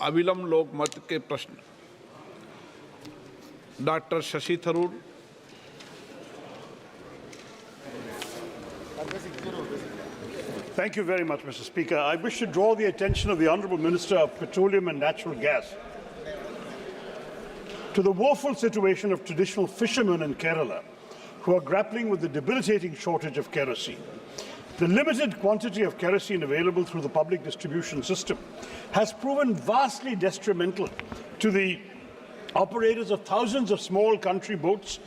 अविलंब लोकमत के प्रश्न doctor Shashi Tharoor. Thank you very much, Mr. Speaker. I wish to draw the attention of the Honourable Minister of Petroleum and Natural Gas to the woeful situation of traditional fishermen in Kerala who are grappling with the debilitating shortage of kerosene. The limited quantity of kerosene available through the public distribution system has proven vastly detrimental to the operators of thousands of small country boats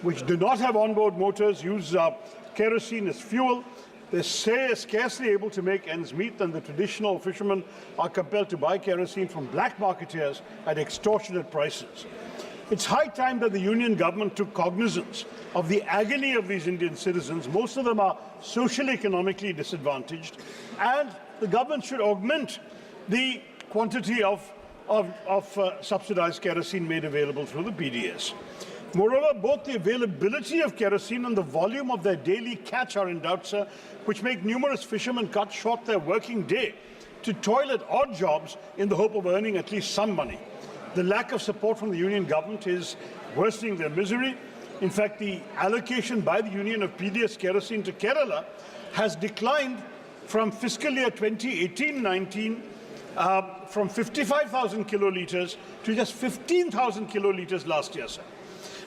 which do not have onboard motors, use kerosene as fuel. They're scarcely able to make ends meet, and the traditional fishermen are compelled to buy kerosene from black marketeers at extortionate prices. It's high time that the Union government took cognizance of the agony of these Indian citizens. Most of them are socially, economically disadvantaged, and the government should augment the quantity of subsidized kerosene made available through the PDS. Moreover, both the availability of kerosene and the volume of their daily catch are in doubt, sir, which make numerous fishermen cut short their working day to toil at odd jobs in the hope of earning at least some money. The lack of support from the Union government is worsening their misery. In fact, the allocation by the Union of PDS kerosene to Kerala has declined from fiscal year 2018-19 from 55,000 kilolitres to just 15,000 kilolitres last year, sir.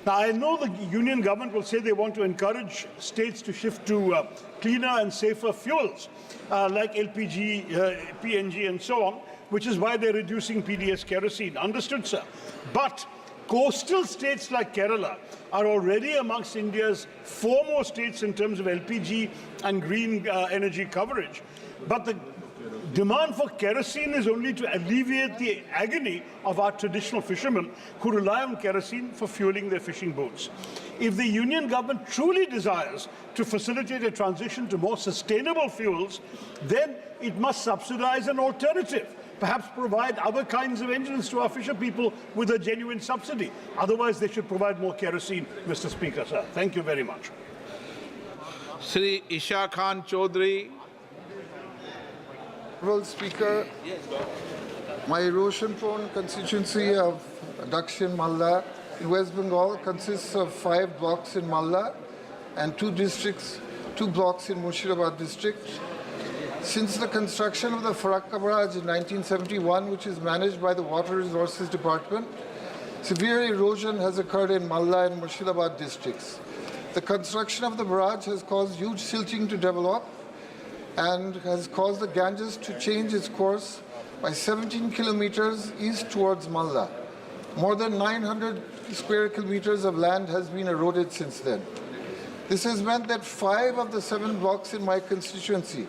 Now, I know the Union government will say they want to encourage states to shift to cleaner and safer fuels like LPG, PNG and so on, which is why they're reducing PDS kerosene. Understood, sir? But coastal states like Kerala are already amongst India's foremost states in terms of LPG and green energy coverage. But the demand for kerosene is only to alleviate the agony of our traditional fishermen who rely on kerosene for fueling their fishing boats. If the Union government truly desires to facilitate a transition to more sustainable fuels, then it must subsidize an alternative. Perhaps provide other kinds of engines to our fisher people with a genuine subsidy. Otherwise, they should provide more kerosene, Mr. Speaker, sir. Thank you very much. Shri Isha Khan Chaudhary. Honorable Speaker, my erosion-prone constituency of Dakshin Malda in West Bengal consists of 5 blocks in Malda and 2 blocks in Murshidabad district. Since the construction of the Farakka Barrage in 1971, which is managed by the Water Resources Department, severe erosion has occurred in Malda and Murshidabad districts. The construction of the barrage has caused huge silting to develop and has caused the Ganges to change its course by 17 kilometers east towards Malda. More than 900 square kilometers of land has been eroded since then. This has meant that 5 of the 7 blocks in my constituency,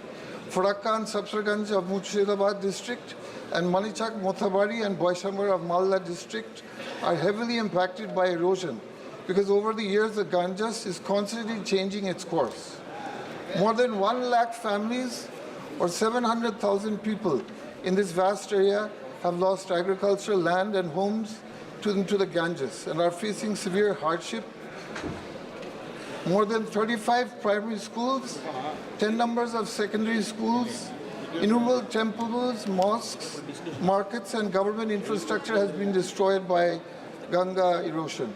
Farakka and Sapsarganj of Murshidabad district, and Manichak, Mothabari and Boishambar of Malda district are heavily impacted by erosion because over the years the Ganges is constantly changing its course. More than 1 lakh families or 700,000 people in this vast area have lost agricultural land and homes to the Ganges and are facing severe hardship. More than 35 primary schools, 10 numbers of secondary schools, innumerable temples, mosques, markets and government infrastructure has been destroyed by Ganga erosion.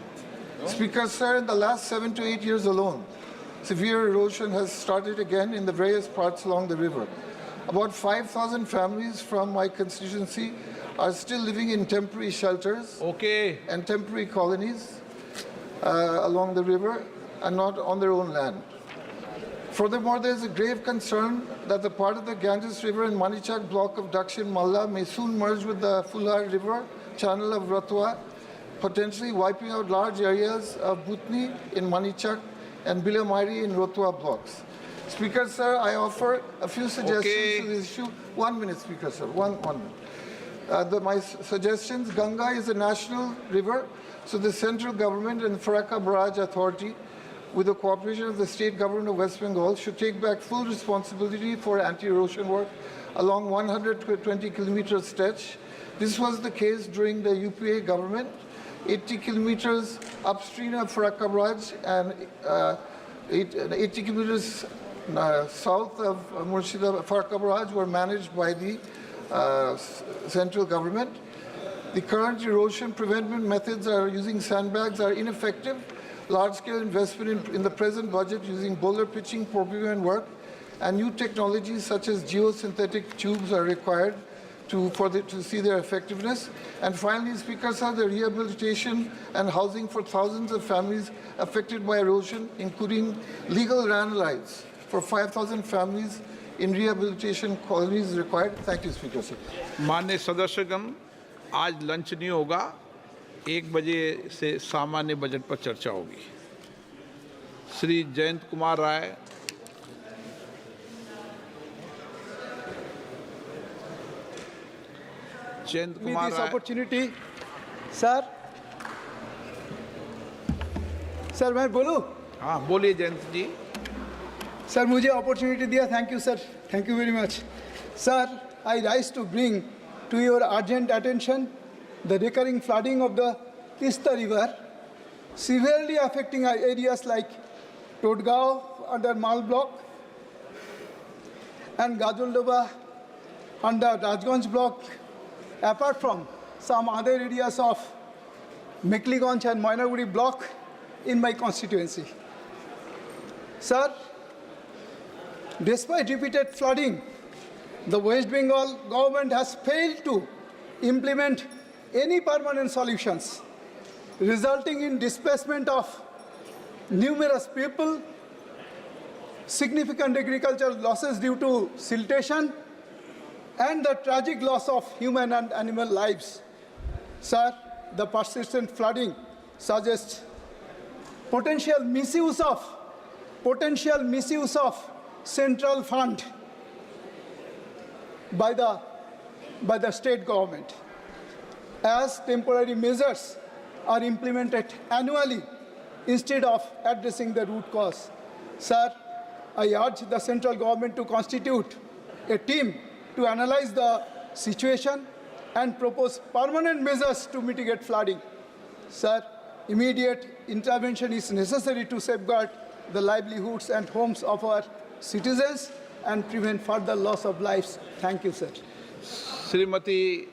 Speaker, sir, in the last 7 to 8 years alone, severe erosion has started again in the various parts along the river. About 5,000 families from my constituency are still living in temporary shelters and temporary colonies along the river and not on their own land. Furthermore, there is a grave concern that the part of the Ganges River in Manichak block of Dakshin Malda may soon merge with the Fulhar River channel of Ratwa, potentially wiping out large areas of Bhutni in Manichak and Bilamairi in Rotwa blocks. Speaker, sir, I offer a few suggestions to this issue. 1 minute, Speaker, sir. One minute. My suggestions: Ganga is a national river, so the central government and the Farakka Barrage Authority, with the cooperation of the state government of West Bengal, should take back full responsibility for anti-erosion work along 120 kilometer stretch. This was the case during the UPA government. 80 kilometers upstream of Farakka Barrage and 80 kilometers south of Murshidabad Farakka Barrage were managed by the central government. The current erosion prevention methods are using sandbags are ineffective. Large-scale investment in the present budget using boulder pitching, procurement work, and new technologies such as geosynthetic tubes are required to see their effectiveness. And finally, Speaker Sir, the rehabilitation and housing for thousands of families affected by erosion, including legal land rights for 5,000 families in rehabilitation colonies is required. Thank you, Speaker Sir. माननीय सदस्यगण, आज lunch नहीं होगा, 1 बजे से सामान्य budget पर चर्चा होगी। Shri Jayant Kumar Rai. Jayant Kumar this Rai. opportunity, sir. Sir मैं बोलूं? हाँ, बोलिए जयंत जी। सर मुझे अपॉर्चुनिटी दिया, thank you sir, thank you very much. Sir, I rise to bring to your urgent attention the recurring flooding of the Tista River, severely affecting areas like Todgao under Mal Block and Gajuldoba under Rajganj Block, apart from some other areas of Mekliganj and Moinaguri Block in my constituency. Sir, despite repeated flooding, the West Bengal government has failed to implement any permanent solutions, resulting in displacement of numerous people, significant agricultural losses due to siltation, and the tragic loss of human and animal lives. Sir, the persistent flooding suggests potential misuse of central fund by the state government, as temporary measures are implemented annually instead of addressing the root cause. Sir, I urge the central government to constitute a team to analyze the situation and propose permanent measures to mitigate flooding. Sir, immediate intervention is necessary to safeguard the livelihoods and homes of our citizens and prevent further loss of lives. Thank you, sir. Shrimati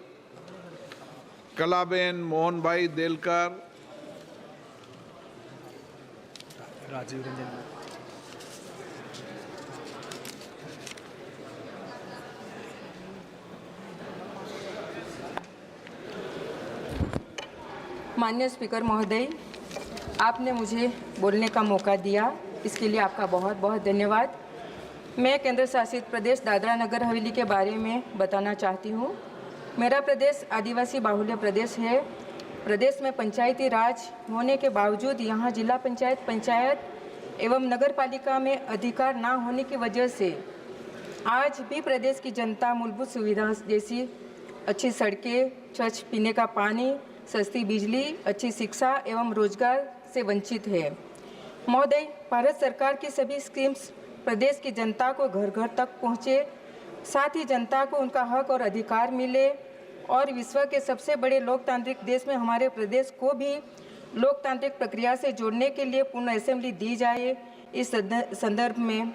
Kalaben Mohan भाई देलकर। राजीव रंजन। माननीय speaker महोदय, आपने मुझे बोलने का मौका दिया, इसके लिए आपका बहुत बहुत धन्यवाद। मैं केंद्र शासित प्रदेश दादरा नगर हवेली के बारे में बताना चाहती हूँ। मेरा प्रदेश आदिवासी बाहुल्य प्रदेश है। प्रदेश में पंचायती राज होने के बावजूद यहाँ जिला पंचायत, पंचायत एवं नगर पालिका में अधिकार ना होने की वजह से आज भी प्रदेश की जनता मूलभूत सुविधा जैसी अच्छी सड़कें, स्वच्छ पीने का पानी, सस्ती बिजली, अच्छी शिक्षा एवं रोजगार से वंचित है। महोदय, भारत सरकार की सभी स्कीम्स प्रदेश की जनता को घर घर तक पहुँचे, साथ ही जनता को उनका हक और अधिकार मिले और विश्व के सबसे बड़े लोकतांत्रिक देश में हमारे प्रदेश को भी लोकतांत्रिक प्रक्रिया से जोड़ने के लिए पूर्ण असेंबली दी जाए। इस संदर्भ में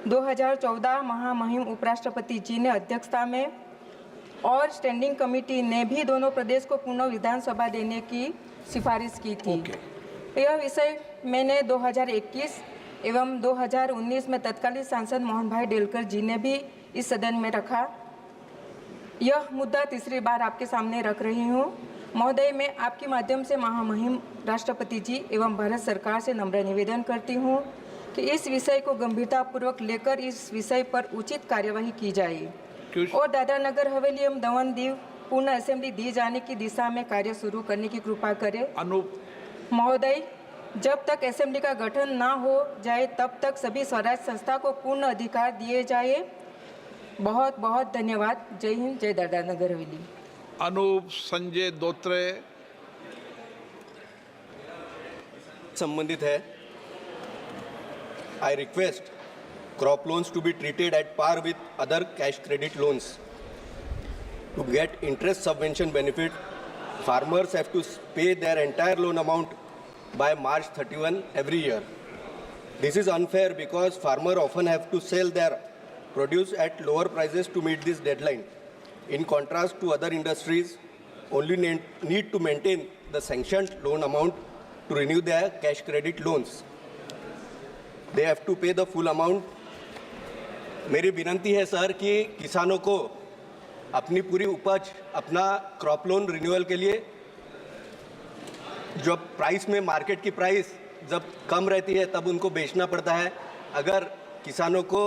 2014 महामहिम उपराष्ट्रपति जी ने अध्यक्षता में और स्टैंडिंग कमेटी ने भी दोनों प्रदेश को पूर्ण विधानसभा देने की सिफारिश की थी। यह विषय मैंने 2021 एवं 2019 में तत्कालीन सांसद मोहन भाई डेलकर जी ने भी इस सदन में रखा। यह मुद्दा तीसरी बार आपके सामने रख रही हूँ। महोदय, मैं आपके माध्यम से महामहिम राष्ट्रपति जी एवं भारत सरकार से नम्र निवेदन करती हूँ कि इस विषय को गंभीरतापूर्वक लेकर इस विषय पर उचित कार्यवाही की जाए और दादरा नगर हवेली एवं दमन दीव पूर्ण असेंबली दी जाने की दिशा में कार्य शुरू करने की कृपा करें। महोदय, जब तक असेंबली का गठन ना हो जाए तब तक सभी स्वराज संस्था को पूर्ण अधिकार दिए जाए। बहुत बहुत धन्यवाद। जय हिंद, जय दादरा नगर हवेली। अनूप संजय दोत्रे। संबंधित है। I request crop loans to be treated at par with other cash credit loans. To get interest subvention benefit, farmers have to pay their entire loan amount by March 31 every year. This is unfair because farmers often have to sell their produce at lower prices to meet this deadline. In contrast to other industries, only need to maintain the sanctioned loan amount to renew their cash credit loans. They have to pay the full amount. मेरी विनंती है sir कि किसानों को अपनी पूरी उपज, अपना क्रॉप लोन रिन्यूअल के लिए जब प्राइस में मार्केट की प्राइस जब कम रहती है तब उनको बेचना पड़ता है। अगर किसानों को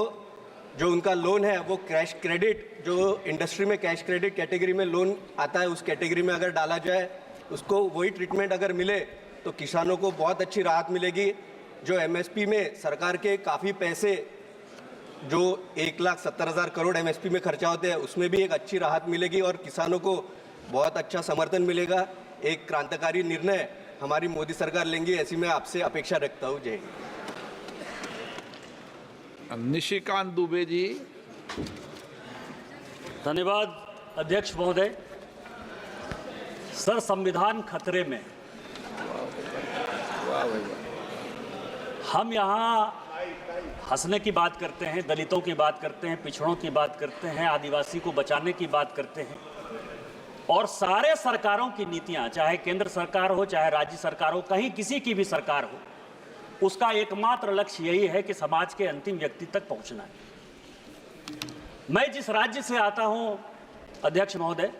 जो उनका लोन है वो कैश क्रेडिट, जो इंडस्ट्री में कैश क्रेडिट कैटेगरी में लोन आता है, उस कैटेगरी में अगर डाला जाए, उसको वही ट्रीटमेंट अगर मिले तो किसानों को बहुत अच्छी राहत मिलेगी। जो एमएसपी में सरकार के काफ़ी पैसे जो 1,70,000 करोड़ एमएसपी में खर्चा होते हैं उसमें भी एक अच्छी राहत मिलेगी और किसानों को बहुत अच्छा समर्थन मिलेगा। एक क्रांतिकारी निर्णय हमारी मोदी सरकार लेंगी, ऐसी मैं आपसे अपेक्षा रखता हूँ। जय हिंद। निशिकांत दुबे जी। धन्यवाद अध्यक्ष महोदय। सर, संविधान खतरे में। हम यहाँ हंसने की बात करते हैं, दलितों की बात करते हैं, पिछड़ों की बात करते हैं, आदिवासी को बचाने की बात करते हैं, और सारे सरकारों की नीतियां, चाहे केंद्र सरकार हो चाहे राज्य सरकार हो, कहीं किसी की भी सरकार हो, उसका एकमात्र लक्ष्य यही है कि समाज के अंतिम व्यक्ति तक पहुंचना है। मैं जिस राज्य से आता हूं अध्यक्ष महोदय,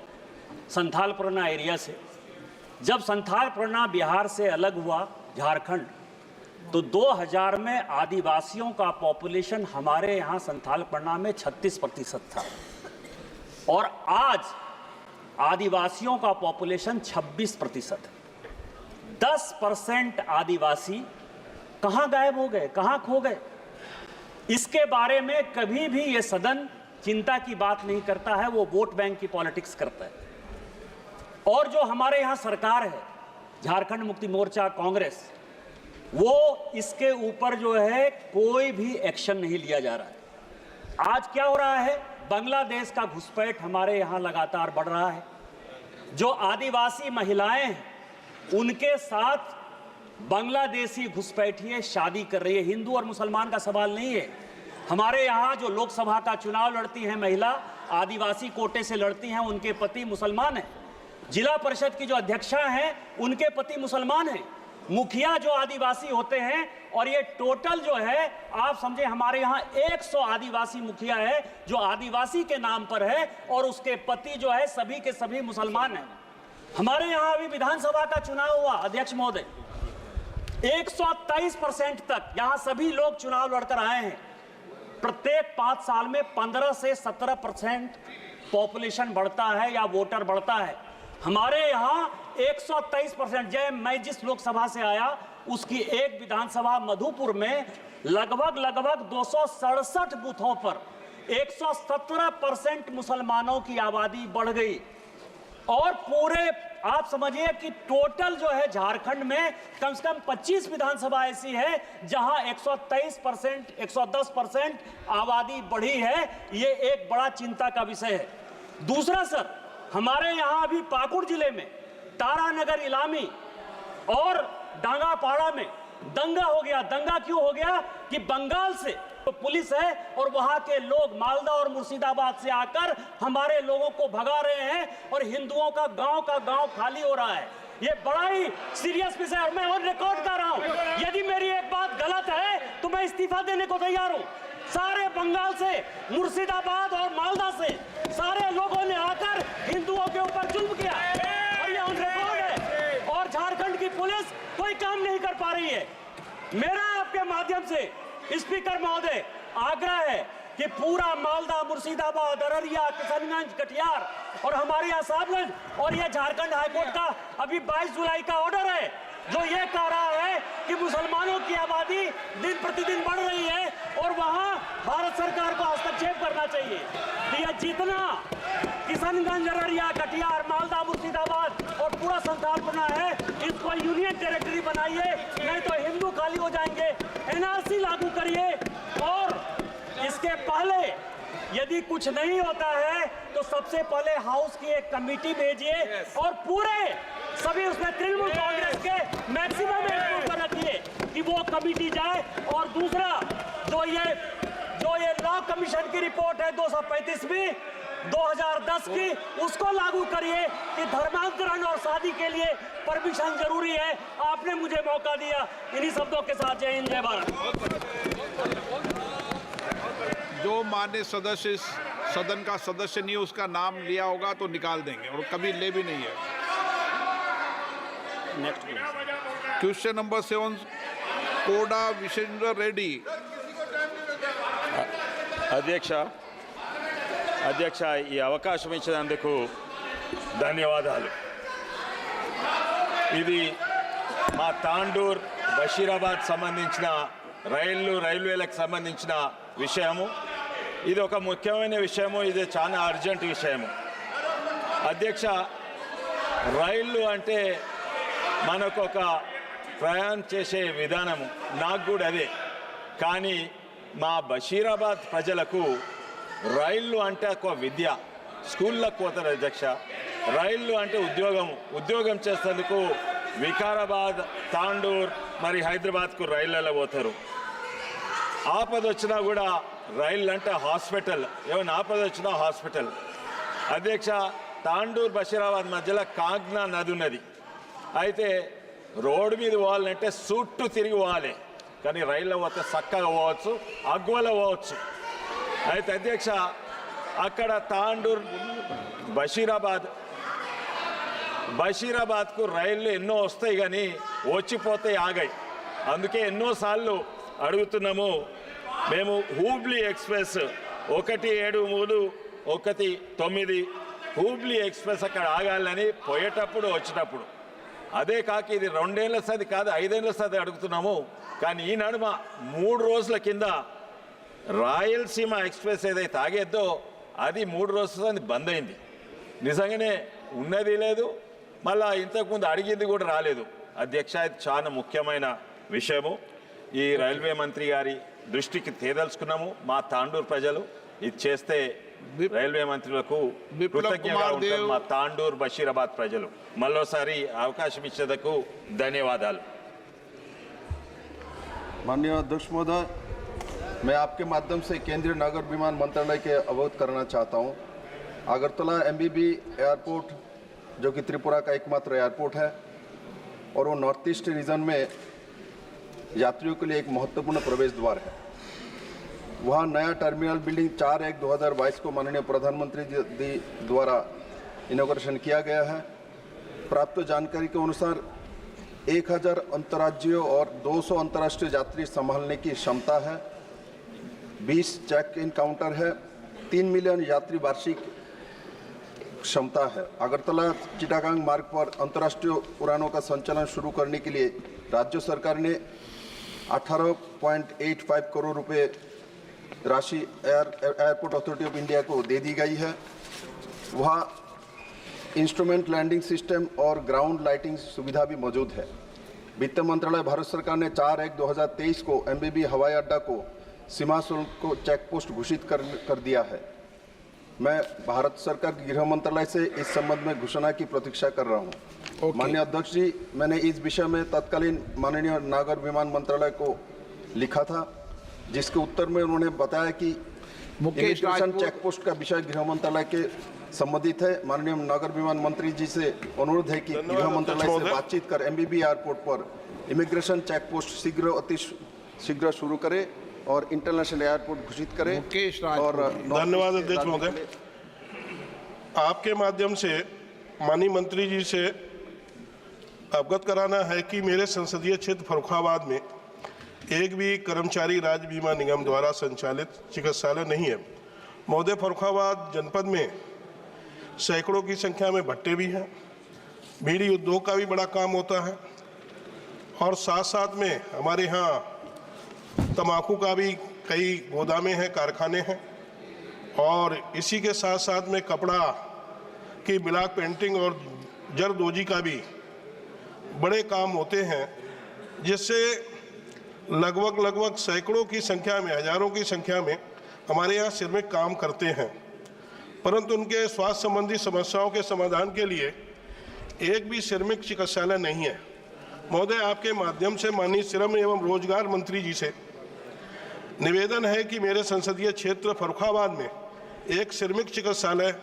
संथाल परगना एरिया से, जब संथाल परगना बिहार से अलग हुआ, झारखंड, तो 2000 में आदिवासियों का पॉपुलेशन हमारे यहाँ संथाल परगना में 36% था और आज आदिवासियों का पॉपुलेशन 26% है। 10% आदिवासी कहाँ गायब हो गए, कहाँ खो गए? इसके बारे में कभी भी ये सदन चिंता की बात नहीं करता है, वो वोट बैंक की पॉलिटिक्स करता है। और जो हमारे यहाँ सरकार है, झारखंड मुक्ति मोर्चा, कांग्रेस, वो इसके ऊपर जो है कोई भी एक्शन नहीं लिया जा रहा है। आज क्या हो रहा है? बांग्लादेश का घुसपैठ हमारे यहाँ लगातार बढ़ रहा है। जो आदिवासी महिलाएं हैं उनके साथ बांग्लादेशी घुसपैठिए शादी कर रही है। हिंदू और मुसलमान का सवाल नहीं है। हमारे यहाँ जो लोकसभा का चुनाव लड़ती हैं महिला, आदिवासी कोटे से लड़ती हैं, उनके पति मुसलमान हैं। जिला परिषद की जो अध्यक्षा हैं उनके पति मुसलमान हैं। मुखिया जो आदिवासी होते हैं, और ये टोटल जो है आप समझे हमारे यहाँ 100 आदिवासी मुखिया है जो आदिवासी के नाम पर है और उसके पति जो है सभी के सभी मुसलमान हैं। हमारे यहाँ अभी विधानसभा का चुनाव हुआ अध्यक्ष महोदय, 123% तक यहाँ सभी लोग चुनाव लड़कर आए हैं। प्रत्येक 5 साल में 15 से 17% पॉपुलेशन बढ़ता है या वोटर बढ़ता है। हमारे यहाँ 123%। मैं जिस लोकसभा से आया उसकी एक विधानसभा मधुपुर में लगभग 267 बूथों पर 117% मुसलमानों की आबादी बढ़ गई। और पूरे आप समझिए कि टोटल जो है झारखंड में कम से कम 25 विधानसभा ऐसी है जहां 123%, 110% आबादी बढ़ी है। ये एक बड़ा चिंता का विषय है। दूसरा सर, हमारे यहाँ अभी पाकुड़ जिले में तारानगर, इलामी और डांगापाड़ा में दंगा हो गया। दंगा क्यों हो गया कि बंगाल से तो पुलिस है और वहां के लोग मालदा और मुर्शिदाबाद से आकर हमारे लोगों को भगा रहे हैं और हिंदुओं का गांव खाली हो रहा है। ये बड़ा ही सीरियस विषय है और मैं ऑन रिकॉर्ड कर रहा हूं। यदि मेरी एक बात गलत है तो मैं इस्तीफा देने को तैयार हूं। सारे बंगाल से, मुर्शिदाबाद और मालदा से सारे लोगों ने आकर हिंदुओं के ऊपर जुल्म किया और ये ऑन रिकॉर्ड है और झारखंड की पुलिस कोई काम नहीं कर पा रही है। मेरा आपके माध्यम से स्पीकर महोदय आग्रह है कि पूरा मालदा, मुर्शिदाबाद, अररिया, किशनगंज, कटिहार और हमारे यहाँ साहबगंज और ये झारखंड हाईकोर्ट का अभी 22 जुलाई का ऑर्डर है जो ये कह रहा है कि मुसलमानों की आबादी दिन प्रतिदिन बढ़ रही है और वहाँ भारत सरकार को हस्तक्षेप करना चाहिए। तो ये जितना किशनगंज, अररिया, कटिहार, मालदा, मुर्शिदाबाद और पूरा संथाल बना है, इसको यूनियन टेरिटरी बनाइए, नहीं तो हिंदू खाली हो जाएंगे। एनआरसी लागू करिए और इसके पहले यदि कुछ नहीं होता है तो सबसे पहले हाउस की एक कमेटी भेजिए और पूरे सभी उसमें तृणमूल कांग्रेस के मैक्सिमम पर रखिए कि वो कमेटी जाए। और दूसरा जो ये लॉ कमीशन की रिपोर्ट है 235वीं, 2010 की, उसको लागू करिए कि धर्मांतरण और शादी के लिए परमिशन जरूरी है। आपने मुझे मौका दिया। इन्हीं शब्दों के साथ जय हिंद, जय भारत। जो मान्य सदस्य इस सदन का सदस्य नहीं उसका नाम लिया होगा तो निकाल देंगे, और कभी ले भी नहीं है। नेक्स्ट क्वेश्चन नंबर 7, कोडा विशेंद्र रेड्डी। అధ్యక్ష ఈ అవకాశం ఇచ్చినందుకు ధన్యవాదాలు. ఇది మా తాండూర్ బషీరాబాద్ సంబంధించిన రైల్వేలకు సంబంధించిన విషయము. ఇది ఒక ముఖ్యమైన విషయము. ఇది చాలా అర్జెంట్ విషయము. అధ్యక్ష, రైళ్ళు అంటే మనకు ఒక ప్రయాణం చేసే విధానము, నాకు కూడా అదే. కానీ మా బషీరాబాద్ ప్రజలకు రైళ్ళు అంటే ఒక విద్య. స్కూళ్ళకు పోతారు అధ్యక్ష. రైళ్ళు అంటే ఉద్యోగం చేసేందుకు వికారాబాద్, తాండూర్ మరి హైదరాబాద్కు రైళ్ళలో పోతారు. ఆపద వచ్చినా కూడా రైళ్ళు అంటే హాస్పిటల్, ఏమైనా ఆపద వచ్చినా హాస్పిటల్. అధ్యక్ష, తాండూర్ బషీరాబాద్ మధ్యలో కాగ్నా నది ఉన్నది. అయితే రోడ్డు మీద పోవాలంటే చుట్టూ తిరిగి పోవాలి, కానీ రైల్లో పోతే చక్కగా పోవచ్చు, అగ్వలో పోవచ్చు. అయితే అధ్యక్ష, అక్కడ తాండూర్ బషీరాబాద్కు రైళ్ళు ఎన్నో వస్తాయి కానీ వచ్చిపోతాయి, ఆగాయి. అందుకే ఎన్నోసార్లు అడుగుతున్నాము మేము హూబ్లీ ఎక్స్ప్రెస్ 173, 19 హూబ్లీ ఎక్స్ప్రెస్ అక్కడ ఆగాలని పోయేటప్పుడు వచ్చేటప్పుడు. అదే కాక ఇది 2 ఏళ్ల సది కాదు, 5 ఏళ్ల సది అడుగుతున్నాము. కానీ ఈ నడుమ 3 రోజుల కింద రాయలసీమ ఎక్స్ప్రెస్ ఏదైతే ఆగేద్దో అది 3 రోజుల బంద్ అయింది. నిజంగానే ఉన్నది లేదు, మళ్ళా ఇంతకుముందు అడిగింది కూడా రాలేదు. అధ్యక్ష, ఇది చాలా ముఖ్యమైన విషయము. ఈ రైల్వే మంత్రి గారి దృష్టికి తేదలుచుకున్నాము. మా తాండూర్ ప్రజలు ఇది చేస్తే రైల్వే మంత్రులకు కృతజ్ఞతగా ఉంటారు. మా తాండూర్ బషీరాబాద్ ప్రజలు మరోసారి అవకాశం ఇచ్చేందుకు ధన్యవాదాలు. माननीय अध्यक्ष महोदय, मैं आपके माध्यम से केंद्रीय नागर विमान मंत्रालय के अवगत करना चाहता हूं। अगरतला MBB एयरपोर्ट, जो कि त्रिपुरा का एकमात्र एयरपोर्ट है और वो नॉर्थ ईस्ट रीजन में यात्रियों के लिए एक महत्वपूर्ण प्रवेश द्वार है। वहाँ नया टर्मिनल बिल्डिंग 4/1/2022 को माननीय प्रधानमंत्री जी द्वारा इनॉग्रेशन किया गया है। प्राप्त जानकारी के अनुसार 1000 अंतर्राज्यीय और 200 अंतर्राष्ट्रीय यात्री संभालने की क्षमता है। 20 चेक इन काउंटर है। 3 मिलियन यात्री वार्षिक क्षमता है। अगरतला चिटागांग मार्ग पर अंतर्राष्ट्रीय उड़ानों का संचालन शुरू करने के लिए राज्य सरकार ने 18.85 करोड़ रुपए राशि एयरपोर्ट अथॉरिटी ऑफ इंडिया को दे दी गई है। वहाँ इंस्ट्रूमेंट लैंडिंग सिस्टम और ग्राउंड लाइटिंग सुविधा भी मौजूद है। वित्त मंत्रालय भारत सरकार ने 4/1/2023 को MBB हवाई अड्डा को सीमा शुल्क को चेक पोस्ट घोषित कर दिया है। मैं भारत सरकार के गृह मंत्रालय से इस संबंध में घोषणा की प्रतीक्षा कर रहा हूँ। माननीय अध्यक्ष जी, मैंने इस विषय में तत्कालीन माननीय नागर विमान मंत्रालय को लिखा था, जिसके उत्तर में उन्होंने बताया कि इमिग्रेशन चेक पोस्ट का विषय गृह मंत्रालय के संबंधित है। माननीय नागर विमान मंत्री जी से अनुरोध है कि गृह मंत्रालय से बातचीत कर MBB एयरपोर्ट पर इमिग्रेशन चेक पोस्ट अति शीघ्र शुरू करे और इंटरनेशनल एयरपोर्ट घोषित करे। और धन्यवाद अध्यक्ष महोदय। आपके माध्यम से माननीय मंत्री जी से अवगत कराना है कि मेरे संसदीय क्षेत्र फर्रुखाबाद में एक भी कर्मचारी राज्य बीमा निगम द्वारा संचालित चिकित्सालय नहीं है। महोदय, फर्रुखाबाद जनपद में सैकड़ों की संख्या में भट्टे भी हैं, बीड़ी उद्योग का भी बड़ा काम होता है और साथ साथ में हमारे यहाँ तंबाकू का भी कई गोदामें हैं, कारखाने हैं और इसी के साथ साथ में कपड़ा की ब्लॉक पेंटिंग और जरदोजी का भी बड़े काम होते हैं, जिससे लगभग सैकड़ों की संख्या में, हजारों की संख्या में हमारे यहाँ श्रमिक काम करते हैं, परंतु उनके स्वास्थ्य संबंधी समस्याओं के समाधान के लिए एक भी श्रमिक चिकित्सालय नहीं है। महोदय, आपके माध्यम से माननीय श्रम एवं रोजगार मंत्री जी से निवेदन है कि मेरे संसदीय क्षेत्र फर्रुखाबाद में एक श्रमिक चिकित्सालय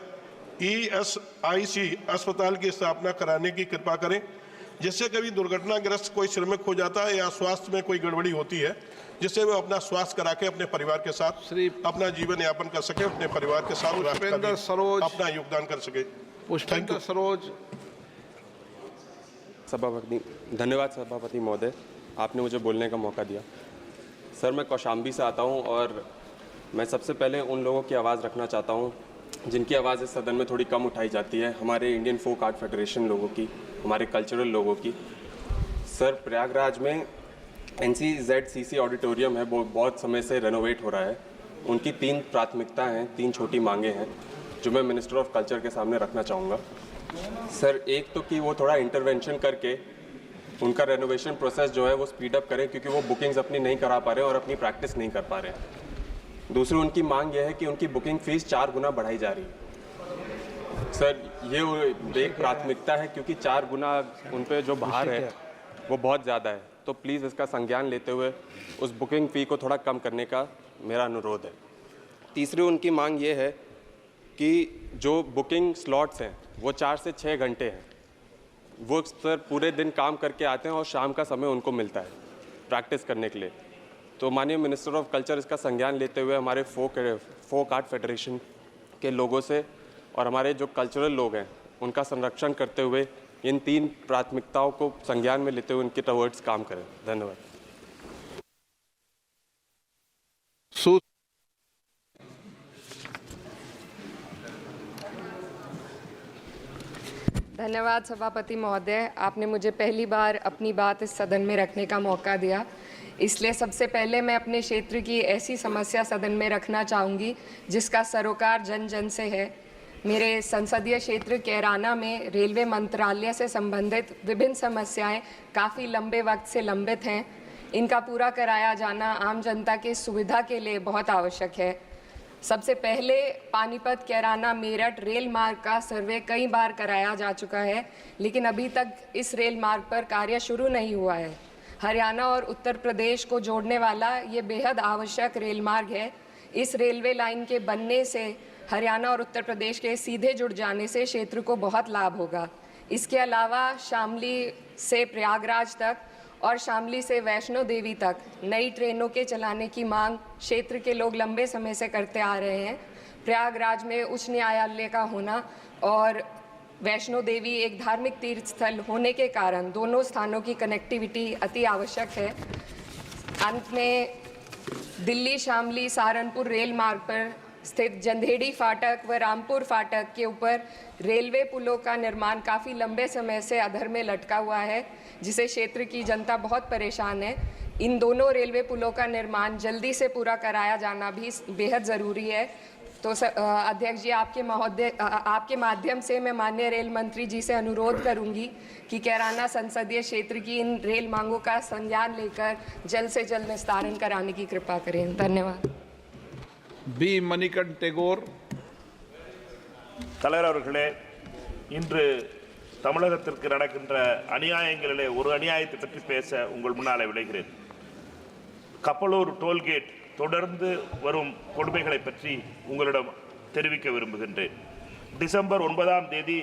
ESIC अस्पताल की स्थापना कराने की कृपा करें, जिससे कभी दुर्घटनाग्रस्त कोई श्रमिक हो जाता है या स्वास्थ्य में कोई गड़बड़ी होती है, जिससे वो अपना स्वास्थ्य करा के अपने परिवार के साथ अपना जीवन यापन कर सके, अपने परिवार के साथ पुष्पेंद्र सरोज अपना योगदान कर सके। पुष्पेंद्र सरोज। सभापति, धन्यवाद सभापति महोदय, आपने मुझे बोलने का मौका दिया। सर, मैं कौशाम्बी से आता हूं और मैं सबसे पहले उन लोगों की आवाज़ रखना चाहता हूं जिनकी आवाज़ इस सदन में थोड़ी कम उठाई जाती है, हमारे इंडियन फोक आर्ट फेडरेशन लोगों की, हमारे कल्चरल लोगों की। सर, प्रयागराज में NCZCC ऑडिटोरियम है, वो बहुत समय से रेनोवेट हो रहा है। उनकी 3 प्राथमिकता हैं, 3 छोटी मांगे हैं जो मैं मिनिस्टर ऑफ कल्चर के सामने रखना चाहूँगा। सर, एक तो कि वो थोड़ा इंटरवेंशन करके उनका रेनोवेशन प्रोसेस जो है वो स्पीड अप करें, क्योंकि वो बुकिंग्स अपनी नहीं करा पा रहे और अपनी प्रैक्टिस नहीं कर पा रहे हैं। दूसरी उनकी मांग यह है कि उनकी बुकिंग फीस 4 गुना बढ़ाई जा रही है। सर, ये एक प्राथमिकता है क्योंकि 4 गुना उन पे जो भार है वो बहुत ज़्यादा है, तो प्लीज़ इसका संज्ञान लेते हुए उस बुकिंग फ़ी को थोड़ा कम करने का मेरा अनुरोध है। तीसरी उनकी मांग ये है कि जो बुकिंग स्लॉट्स हैं वो 4 से 6 घंटे हैं। वो सर पूरे दिन काम करके आते हैं और शाम का समय उनको मिलता है प्रैक्टिस करने के लिए। तो माननीय मिनिस्टर ऑफ कल्चर इसका संज्ञान लेते हुए हमारे फोक आर्ट फेडरेशन के लोगों से और हमारे जो कल्चरल लोग हैं उनका संरक्षण करते हुए इन 3 प्राथमिकताओं को संज्ञान में लेते हुए उनके टवर्ड्स काम करें। धन्यवाद। धन्यवाद सभापति महोदय, आपने मुझे पहली बार अपनी बात इस सदन में रखने का मौका दिया, इसलिए सबसे पहले मैं अपने क्षेत्र की ऐसी समस्या सदन में रखना चाहूँगी जिसका सरोकार जन जन से है। मेरे संसदीय क्षेत्र कैराना में रेलवे मंत्रालय से संबंधित विभिन्न समस्याएं काफ़ी लंबे वक्त से लंबित हैं। इनका पूरा कराया जाना आम जनता की सुविधा के लिए बहुत आवश्यक है। सबसे पहले पानीपत कैराना मेरठ रेल मार्ग का सर्वे कई बार कराया जा चुका है, लेकिन अभी तक इस रेल मार्ग पर कार्य शुरू नहीं हुआ है। हरियाणा और उत्तर प्रदेश को जोड़ने वाला ये बेहद आवश्यक रेल मार्ग है। इस रेलवे लाइन के बनने से हरियाणा और उत्तर प्रदेश के सीधे जुड़ जाने से क्षेत्र को बहुत लाभ होगा। इसके अलावा शामली से प्रयागराज तक और शामली से वैष्णो देवी तक नई ट्रेनों के चलाने की मांग क्षेत्र के लोग लंबे समय से करते आ रहे हैं। प्रयागराज में उच्च न्यायालय का होना और वैष्णो देवी एक धार्मिक तीर्थ स्थल होने के कारण दोनों स्थानों की कनेक्टिविटी अति आवश्यक है। अंत में दिल्ली शामली सहारनपुर रेल मार्ग पर स्थित जंधेड़ी फाटक व रामपुर फाटक के ऊपर रेलवे पुलों का निर्माण काफ़ी लंबे समय से अधर में लटका हुआ है, जिसे क्षेत्र की जनता बहुत परेशान है। इन दोनों रेलवे पुलों का निर्माण जल्दी से पूरा कराया जाना भी बेहद ज़रूरी है। तो अध्यक्ष जी, आपके माध्यम से मैं माननीय रेल मंत्री जी से अनुरोध करूंगी कि कैराना संसदीय क्षेत्र की इन रेल मांगों का संज्ञान लेकर जल्द से जल्द निस्तारण कराने की कृपा करें। धन्यवाद। बी मणिकंठ टेगोर। தலைவர் அவர்களே, இன்று தமிழகத்திற்கு நடக்கின்ற அநியாயங்களிலே ஒரு அநியாயத்தை பற்றி பேச உங்கள் முன்னாலே விளைகிறேன். கப்பலூர் டோல்கேட் தொடர்ந்து வரும் கொடுமைகளை பற்றி உங்களிடம் தெரிவிக்க விரும்புகின்றேன். டிசம்பர் 9ஆம் தேதி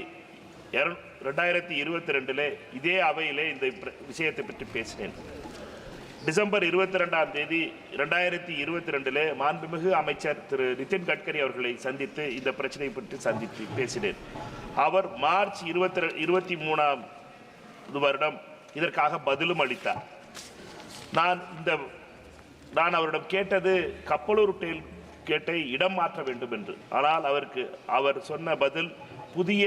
2022 இதே அவையிலே இந்த விஷயத்தை பற்றி பேசினேன். டிசம்பர் 22ஆம் தேதி 2022 மாண்புமிகு அமைச்சர் திரு நிதின் கட்கரி அவர்களை சந்தித்து இந்த பிரச்சனை பற்றி பேசினேன். அவர் மார்ச் 23ஆம் வருடம் இதற்காக பதிலும் அளித்தார். நான் அவரிடம் கேட்டது கப்பலூர் டோல்கேட்டை இடம் மாற்ற வேண்டும் என்று. ஆனால் அவர் சொன்ன பதில் புதிய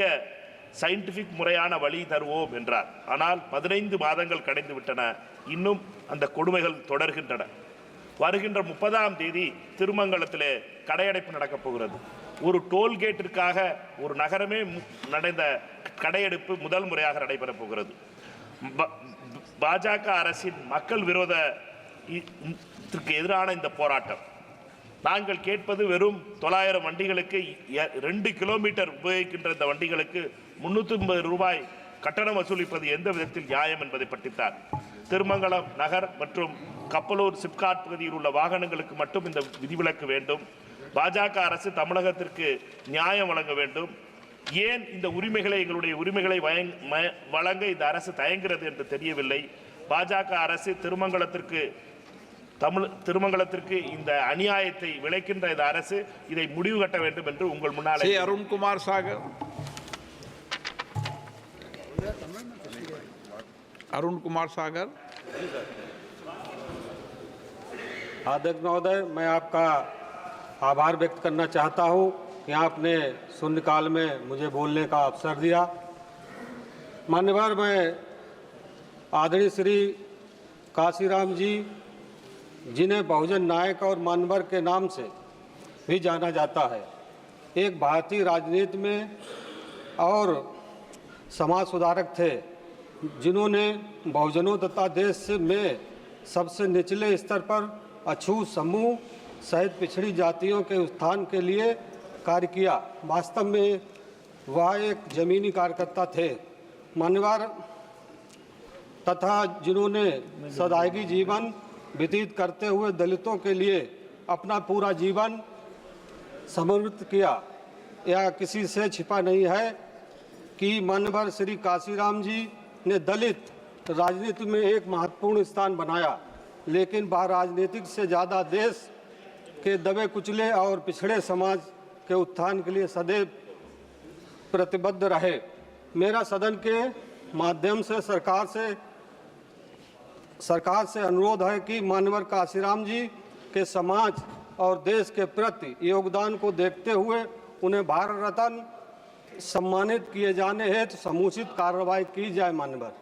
சயின்டிஃபிக் முறையான வழி தருவோம் என்றார். ஆனால் 15 மாதங்கள் கடந்து விட்டன, இன்னும் அந்த கொடுமைகள் தொடர்கின்றன. வருகின்ற 30ஆம் தேதி திருமங்கலத்திலே கடையடைப்பு நடக்கப் போகிறது. ஒரு டோல்கேட்டிற்காக ஒரு நகரமே நடந்த கடையெடுப்பு முதல் முறையாக நடைபெறப் போகிறது. பாஜக அரசின் மக்கள் விரோதத்திற்கு எதிரான இந்த போராட்டம். நாங்கள் கேட்பது வெறும் 900 வண்டிகளுக்கு 2 கிலோமீட்டர் உபயோகிக்கின்ற இந்த வண்டிகளுக்கு 350 ரூபாய் கட்டணம் வசூலிப்பது எந்த விதத்தில் நியாயம் என்பதை பற்றித்தான். திருமங்கலம் நகர் மற்றும் கப்பலூர் சிப்காட் பகுதியில் உள்ள வாகனங்களுக்கு மட்டும் இந்த விதிவிலக்கு வேண்டும். பாஜக அரசு தமிழகத்திற்கு நியாயம் வழங்க வேண்டும். ஏன் இந்த உரிமைகளை எங்களுடைய உரிமைகளை வழங்க இந்த அரசு தயங்குகிறது என்று தெரியவில்லை. பாஜக அரசு திருமங்கலத்திற்கு இந்த அநியாயத்தை விளைக்கின்ற இந்த அரசு இதை முடிவு கட்ட வேண்டும் என்று உங்கள் முன்னாலே. अरुण कुमार सागर, अरुण कुमार सागर। अध्यक्ष महोदय, मैं आपका आभार व्यक्त करना चाहता हूं कि आपने शून्यकाल में मुझे बोलने का अवसर दिया। मान्यवर, मैं आदरणीय श्री काशीराम जी, जिन्हें बहुजन नायक और मान्यवर के नाम से भी जाना जाता है, एक भारतीय राजनीति में और समाज सुधारक थे, जिन्होंने बहुजनों तथा देश में सबसे निचले स्तर पर अछूत समूह सहित पिछड़ी जातियों के उत्थान के लिए कार्य किया। वास्तव में वह एक जमीनी कार्यकर्ता थे, मान्यवर, तथा जिन्होंने सदायगी जीवन व्यतीत करते हुए दलितों के लिए अपना पूरा जीवन समर्पित किया। यह किसी से छिपा नहीं है कि मान्यवर श्री काशीराम जी ने दलित राजनीति में एक महत्वपूर्ण स्थान बनाया, लेकिन वह राजनीतिक से ज़्यादा देश के दबे कुचले और पिछड़े समाज के उत्थान के लिए सदैव प्रतिबद्ध रहे। मेरा सदन के माध्यम से सरकार से अनुरोध है कि मान्यवर काशीराम जी के समाज और देश के प्रति योगदान को देखते हुए उन्हें भारत रत्न सम्मानित किए जाने हेतु समुचित कार्रवाई की जाए। मान्यवर,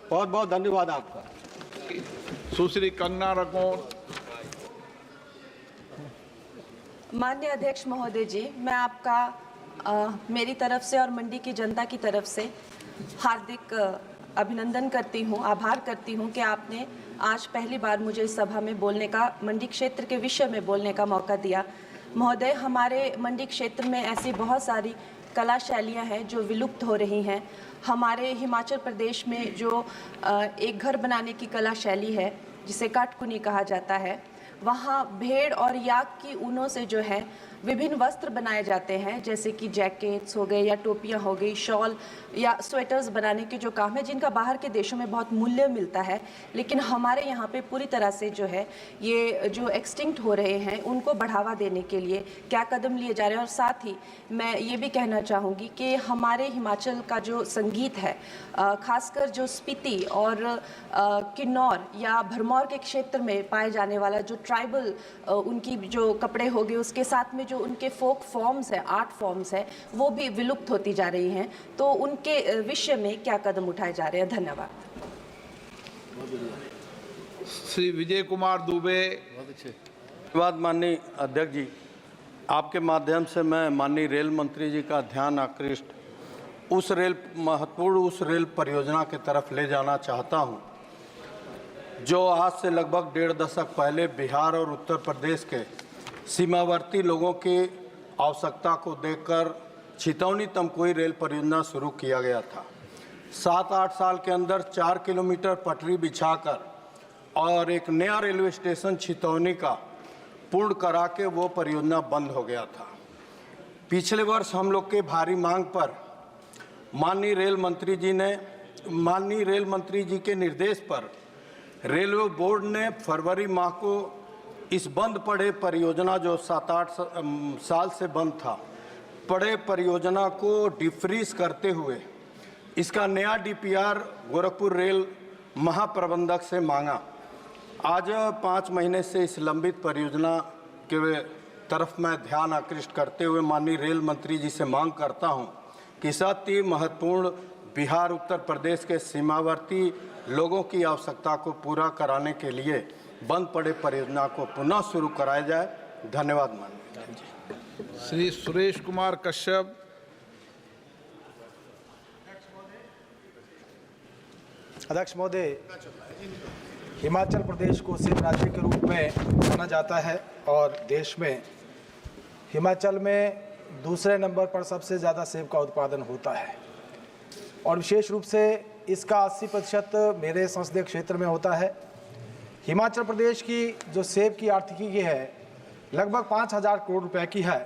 बहुत बहुत धन्यवाद आपका। सुश्री कंगना रनौत। माननीय अध्यक्ष महोदय जी, मैं आपका मेरी तरफ से और मंडी की जनता की तरफ से हार्दिक अभिनंदन करती हूँ, आभार करती हूँ कि आपने आज पहली बार मुझे इस सभा में बोलने का, मंडी क्षेत्र के विषय में बोलने का मौका दिया। महोदय, हमारे मंडी क्षेत्र में ऐसी बहुत सारी कला शैलियाँ हैं जो विलुप्त हो रही हैं। हमारे हिमाचल प्रदेश में जो एक घर बनाने की कला शैली है, जिसे काटकुनी कहा जाता है, वहाँ भेड़ और याक की ऊनों से जो है विभिन्न वस्त्र बनाए जाते हैं, जैसे कि जैकेट्स हो गए या टोपियाँ हो गई, शॉल या स्वेटर्स बनाने के जो काम है, जिनका बाहर के देशों में बहुत मूल्य मिलता है, लेकिन हमारे यहाँ पे पूरी तरह से जो है ये जो एक्सटिंक्ट हो रहे हैं, उनको बढ़ावा देने के लिए क्या कदम लिए जा रहे हैं। और साथ ही मैं ये भी कहना चाहूँगी कि हमारे हिमाचल का जो संगीत है, खासकर जो स्पीति और किन्नौर या भरमौर के क्षेत्र में पाए जाने वाला जो ट्राइबल उनकी जो कपड़े हो गए, उसके साथ में जो उनके फोक फॉर्म्स है, आर्ट फॉर्म्स है, वो भी विलुप्त होती जा रही हैं। तो उनके विषय में क्या कदम उठाए जा रहे हैं? धन्यवाद। श्री विजय कुमार दुबे। धन्यवाद माननीय अध्यक्ष जी, आपके माध्यम से मैं माननीय रेल मंत्री जी का ध्यान आकृष्ट उस रेल परियोजना की तरफ ले जाना चाहता हूं, जो आज से लगभग 1.5 दशक पहले बिहार और उत्तर प्रदेश के सीमावर्ती लोगों की आवश्यकता को देखकर छितौनी तमकुही रेल परियोजना शुरू किया गया था। 7-8 साल के अंदर 4 किलोमीटर पटरी बिछाकर और एक नया रेलवे स्टेशन छितौनी का पूर्ण करा के वो परियोजना बंद हो गया था। पिछले वर्ष हम लोग के भारी मांग पर माननीय रेल मंत्री जी के निर्देश पर रेलवे बोर्ड ने फरवरी माह को इस बंद पड़े परियोजना, जो 7-8 साल से बंद था, पड़े परियोजना को डिफ्रीज करते हुए इसका नया डीपीआर गोरखपुर रेल महाप्रबंधक से मांगा। आज 5 महीने से इस लंबित परियोजना के तरफ मैं ध्यान आकृष्ट करते हुए माननीय रेल मंत्री जी से मांग करता हूं कि अति महत्वपूर्ण बिहार उत्तर प्रदेश के सीमावर्ती लोगों की आवश्यकता को पूरा कराने के लिए बंद पड़े परियोजना को पुनः शुरू कराया जाए। धन्यवाद माननीय। श्री सुरेश कुमार कश्यप। अध्यक्ष महोदय, हिमाचल प्रदेश को सेब राज्य के रूप में जाना जाता है और देश में हिमाचल में दूसरे नंबर पर सबसे ज़्यादा सेब का उत्पादन होता है और विशेष रूप से इसका 80% मेरे संसदीय क्षेत्र में होता है। हिमाचल प्रदेश की जो सेब की आर्थिकी है लगभग 5,000 करोड़ रुपए की है।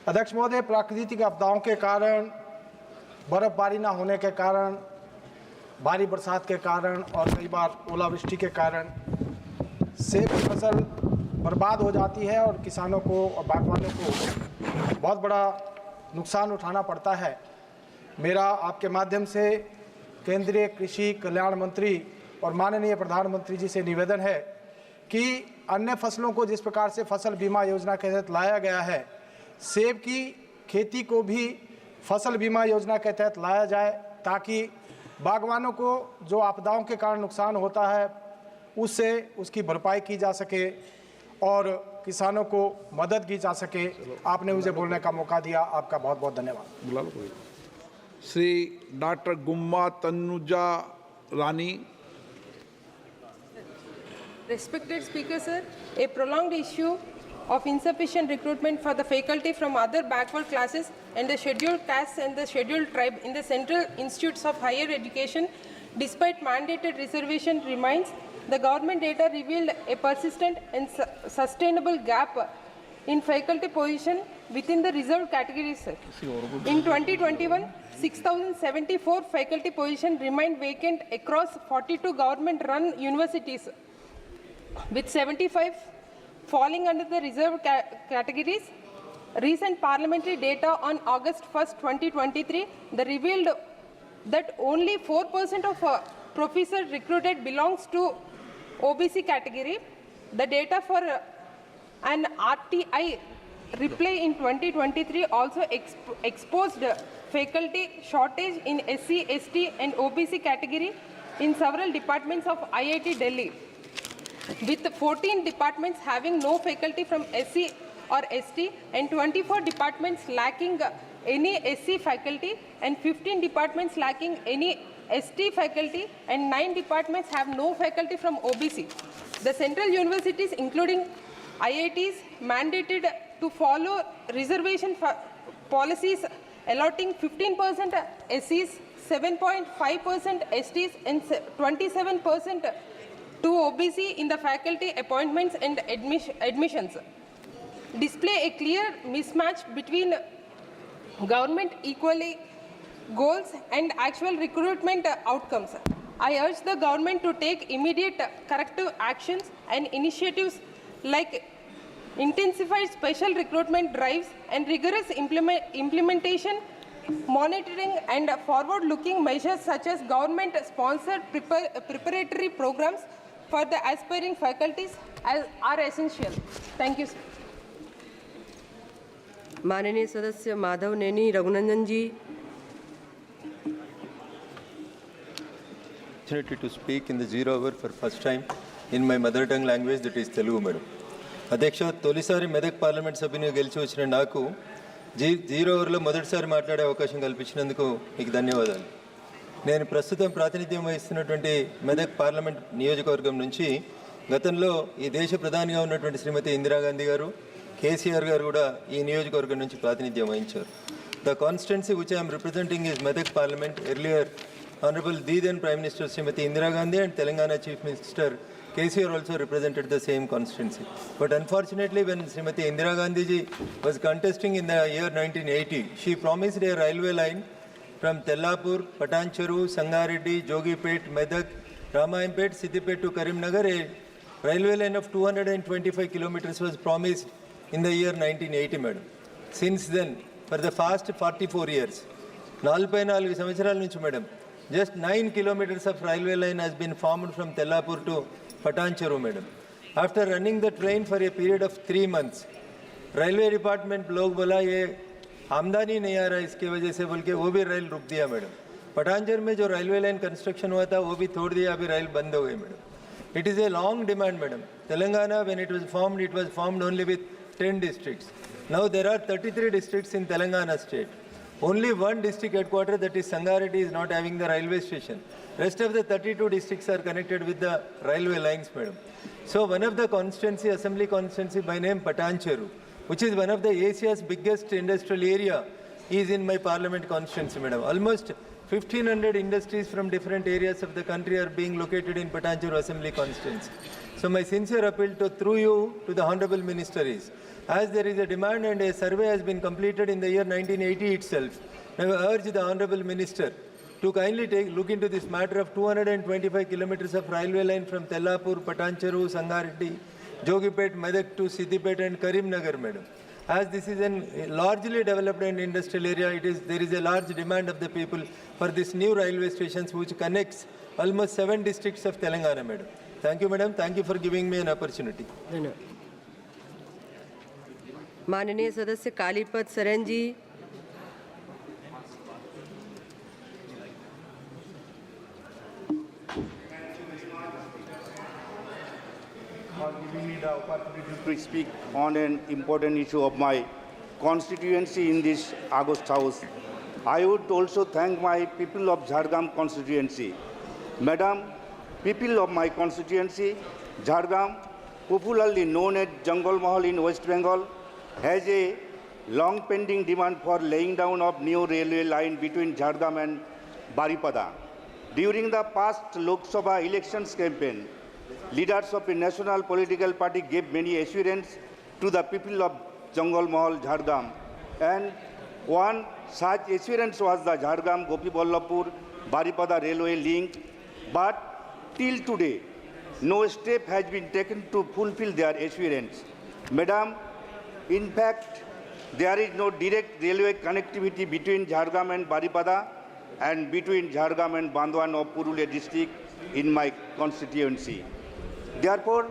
अध्यक्ष महोदय, प्राकृतिक आपदाओं के कारण, बर्फबारी न होने के कारण, भारी बरसात के कारण और कई बार ओलावृष्टि के कारण सेब की फसल बर्बाद हो जाती है और किसानों को और बागवानों को बहुत बड़ा नुकसान उठाना पड़ता है। मेरा आपके माध्यम से केंद्रीय कृषि कल्याण मंत्री और माननीय प्रधानमंत्री जी से निवेदन है कि अन्य फसलों को जिस प्रकार से फसल बीमा योजना के तहत लाया गया है, सेब की खेती को भी फसल बीमा योजना के तहत लाया जाए, ताकि बागवानों को जो आपदाओं के कारण नुकसान होता है उससे उसकी भरपाई की जा सके और किसानों को मदद की जा सके। आपने मुझे बोलने का मौका दिया, आपका बहुत बहुत धन्यवाद। Shri doctor Gumma Tanuja Rani. Respected Speaker, sir, a prolonged issue of insufficient recruitment for the faculty from other backward classes and the scheduled castes and the scheduled tribe in the Central Institutes of Higher Education, despite mandated reservation, remains. The government data revealed a persistent and sustainable gap in faculty position within the reserved categories, sir. In 2021, 6,074 faculty positions remained vacant across 42 government-run universities, with 75 falling under the reserved categories. Recent parliamentary data on August 1st, 2023, revealed that only 4% of professors recruited belongs to OBC category. The data for an RTI reply in 2023 also exposed faculty shortage in SC, ST and OBC category in several departments of IIT Delhi, with 14 departments having no faculty from SC or ST and 24 departments lacking any SC faculty and 15 departments lacking any ST faculty and 9 departments have no faculty from OBC. The central universities, including IITs, mandated to follow reservation policies allotting 15% SCs, 7.5% STs and 27% to OBC in the faculty appointments and admissions, display a clear mismatch between government equally goals and actual recruitment outcomes. I urge the government to take immediate corrective actions and initiatives like intensified special recruitment drives and rigorous implementation, monitoring and forward-looking measures such as government-sponsored preparatory programs for the aspiring faculties are essential. Thank you, sir. माननीय सदस्य माधव नैनी रघुनंदन जी। Opportunity to speak in the 0 hour for first time in my mother tongue language, that is Telugu, madam. అధ్యక్ష, తొలిసారి Medak parliament సభ్యుని గెలిచి వచ్చిన నాకు 0 అవర్లో మొదటిసారి మాట్లాడే అవకాశం కల్పించినందుకు మీకు ధన్యవాదాలు. నేను ప్రస్తుతం ప్రాతినిధ్యం వహిస్తున్నటువంటి మెదక్ పార్లమెంట్ నియోజకవర్గం నుంచి గతంలో ఈ దేశ ప్రధానిగా ఉన్నటువంటి శ్రీమతి ఇందిరాగాంధీ గారు, కేసీఆర్ గారు కూడా ఈ నియోజకవర్గం నుంచి ప్రాతినిధ్యం వహించారు. The constituency which I'm representing is Medak parliament. Earlier Honorable the then Prime Minister Srimati Indira Gandhi and Telangana Chief Minister KCR also represented the same constituency. But unfortunately, when Srimati Indira Gandhi ji was contesting in the year 1980, she promised a railway line from Tellapur, Patancheru, Sangareddy, Jogipet, Medak, Ramayampet, Siddipet to Karimnagar. A railway line of 225 kilometers was promised in the year 1980, madam. Since then, for the past 44 years, 44 సంవత్సరాల నుంచి madam, just 9 kilometers of railway line has been formed from Tellapur to Patancheru, madam. After running the train for a period of 3 months, railway department लोग बोला ये आमदनी नहीं आ रहा, इसके वजह से बोल के वो भी रेल रुक दिया मैडम. पटानचेरू में जो रेलवे लाइन कंस्ट्रक्शन हुआ था वो भी तोड़ दिया, अभी रेल बंद हो गई madam. It is a long demand, madam. Telangana, when it was formed only with 10 districts. Now there are 33 districts in Telangana state. Only one district headquarter, that is Sangareddy, is not having the railway station. Rest of the 32 districts are connected with the railway lines, madam. So one of the constituency, assembly constituency by name Patancheru, which is one of the Asia's biggest industrial area, is in my parliament constituency, madam. Almost 1,500 industries from different areas of the country are being located in Patancheru Assembly constituency. So my sincere appeal through you to the Honorable Minister is, as there is a demand and a survey has been completed in the year 1980 itself, I urge the Honorable Minister to kindly look into this matter of 225 kilometers of railway line from Tellapur, Patancheru, Sangareddy, Jogipet, Medak to Siddipet and Karimnagar, madam. As this is a largely developed and industrial area, there is a large demand of the people for this new railway stations which connects almost 7 districts of Telangana, madam. Thank you, madam. Thank you for giving me an opportunity. धन्यवाद. माननीय सदस्य कालीपत सरन जी. For giving me the opportunity to speak on an important issue of my constituency in this August House. I would also thank my people of Jharkhand constituency. Madam, people of my constituency, Jharkhand, popularly known as Jungle Mahal in West Bengal, has a long pending demand for laying down of new railway line between Jharkhand and Baripada. During the past Lok Sabha elections campaign, leaders of a national political party gave many assurance to the people of Jungle Mahal, Jharkhand, and one such assurance was the Jharkhand Gopi Ballabpur Baripada railway link, but till today, no step has been taken to fulfill their assurance. Madam, in fact, there is no direct railway connectivity between Jharkhand and Baripada and between Jharkhand and Bandwan of Purulia district in my constituency. Therefore,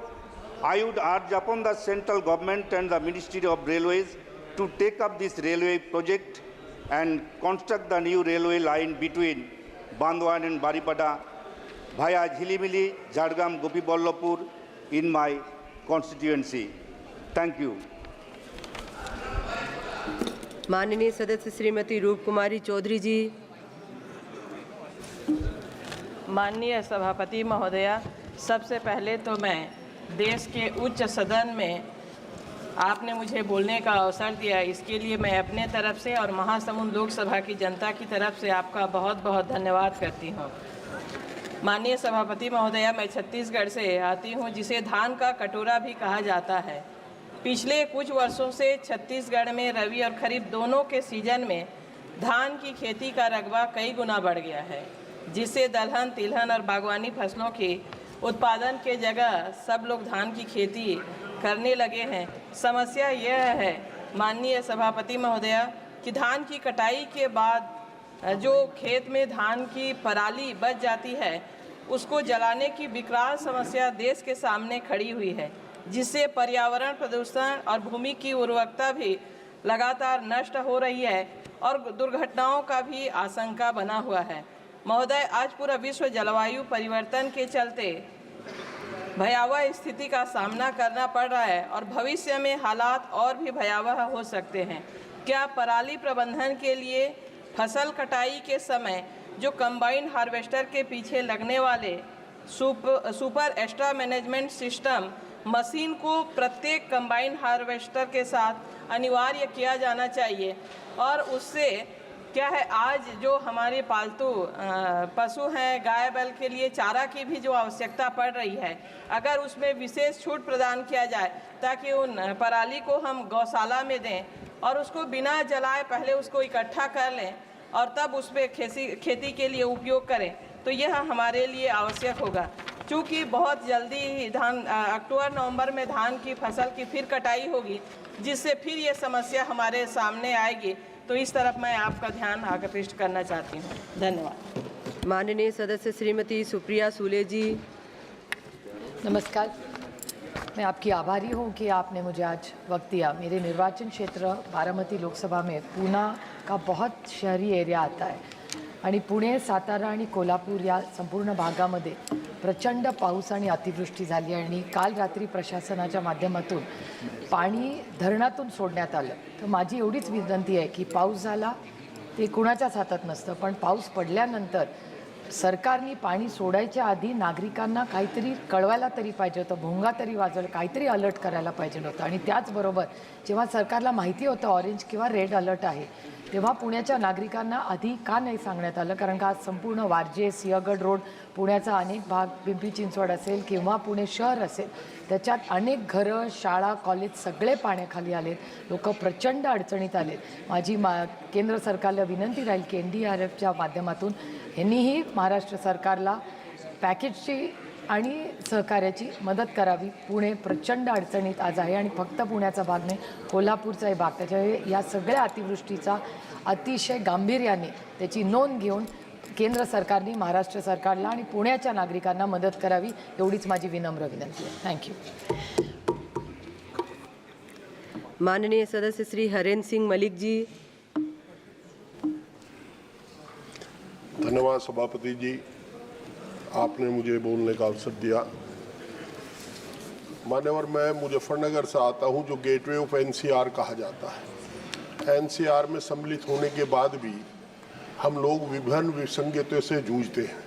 I would urge upon the central government and the Ministry of Railways to take up this railway project and construct the new railway line between Bandwan and Baripada via Jhilimili, Jharkhand, Gopi Ballabpur in my constituency. Thank you. माननीय सदस्य श्रीमती रूप कुमारी चौधरी जी. माननीय सभापति महोदया, सबसे पहले तो मैं देश के उच्च सदन में आपने मुझे बोलने का अवसर दिया, इसके लिए मैं अपने तरफ से और महासमुंद लोकसभा की जनता की तरफ से आपका बहुत बहुत धन्यवाद करती हूँ. माननीय सभापति महोदया, मैं छत्तीसगढ़ से आती हूँ, जिसे धान का कटोरा भी कहा जाता है. पिछले कुछ वर्षों से छत्तीसगढ़ में रबी और खरीफ दोनों के सीजन में धान की खेती का रकबा कई गुना बढ़ गया है, जिससे दलहन, तिलहन और बागवानी फसलों के उत्पादन के जगह सब लोग धान की खेती करने लगे हैं. समस्या यह है माननीय सभापति महोदया कि धान की कटाई के बाद जो खेत में धान की पराली बच जाती है, उसको जलाने की विकराल समस्या देश के सामने खड़ी हुई है, जिससे पर्यावरण प्रदूषण और भूमि की उर्वरकता भी लगातार नष्ट हो रही है और दुर्घटनाओं का भी आशंका बना हुआ है. महोदय, आज पूरा विश्व जलवायु परिवर्तन के चलते भयावह स्थिति का सामना करना पड़ रहा है और भविष्य में हालात और भी भयावह हो सकते हैं. क्या पराली प्रबंधन के लिए फसल कटाई के समय जो कंबाइन हार्वेस्टर के पीछे लगने वाले super extra management system machine को प्रत्येक कंबाइन हार्वेस्टर के साथ अनिवार्य किया जाना चाहिए? और उससे क्या है, आज जो हमारे पालतू पशु हैं, गाय बैल के लिए चारा की भी जो आवश्यकता पड़ रही है, अगर उसमें विशेष छूट प्रदान किया जाए ताकि उन पराली को हम गौशाला में दें और उसको बिना जलाए पहले उसको इकट्ठा कर लें और तब उस पर खेती के लिए उपयोग करें, तो यह हमारे लिए आवश्यक होगा. चूँकि बहुत जल्दी ही अक्टूबर-नवंबर में धान की फसल की फिर कटाई होगी, जिससे फिर ये समस्या हमारे सामने आएगी, तो इस तरफ मैं आपका ध्यान आकृष्ट करना चाहती हूँ. धन्यवाद. माननीय सदस्य श्रीमती सुप्रिया सूले जी. नमस्कार. मैं आपकी आभारी हूँ कि आपने मुझे आज वक्त दिया. मेरे निर्वाचन क्षेत्र बारामती लोकसभा में पूना का बहुत शहरी एरिया आता है आणि पुणे, सातारा आणि कोल्हापूर या संपूर्ण भागामध्ये प्रचंड पाऊस आणि अतिवृष्टी झाली आणि काल रात्री प्रशासनाच्या माध्यमातून पाणी धरणातून सोडण्यात आलं. तर माझी एवढीच विनंती आहे की पाऊस झाला ते कुणाच्याच हातात नसतं, पण पाऊस पडल्यानंतर सरकारने पाणी सोडायच्या आधी नागरिकांना काहीतरी कळवायला तरी पाहिजे होतं, भोंगा तरी वाजवलं, काहीतरी अलर्ट करायला पाहिजे होतं. आणि त्याचबरोबर जेव्हा सरकारला माहिती होतं ऑरेंज किंवा रेड अलर्ट आहे, तेव्हा पुण्याच्या नागरिकांना आधी का नाही सांगण्यात आलं? कारण का आज संपूर्ण वारजे, सिंहगड रोड, पुण्याचा अनेक भाग, पिंपरी चिंचवड असेल किंवा पुणे शहर असेल, त्याच्यात अनेक घरं, शाळा, कॉलेज सगळे पाण्याखाली आलेत. लोक प्रचंड अडचणीत आलेत. माझी केंद्र सरकारला विनंती राहील की NDRFच्या माध्यमातून यांनीही महाराष्ट्र सरकारला पॅकेजची आणि सहकार्याची मदत करावी. पुणे प्रचंड अडचणीत आज आहे आणि फक्त पुण्याचा भाग नाही, कोल्हापूरचाही भाग. त्याच्यामुळे या सगळ्या अतिवृष्टीचा अतिशय गांभीर्याने त्याची नोंद घेऊन केंद्र सरकारने महाराष्ट्र सरकारला आणि पुण्याच्या नागरिकांना मदत करावी, एवढीच माझी विनम्र विनंती आहे. थँक्यू. माननीय सदस्य श्री हरेंद्र सिंह मलिक जी. धन्यवाद सभापति जी, आपने मुझे बोलने का अवसर दिया। मान्यवर, मैं मुजफ्फरनगर से आता हूं, जो गेटवे ऑफ NCR कहा जाता है। NCR में सम्मिलित होने के बाद भी हम लोग विभिन्न विसंगतियों से जूझते हैं।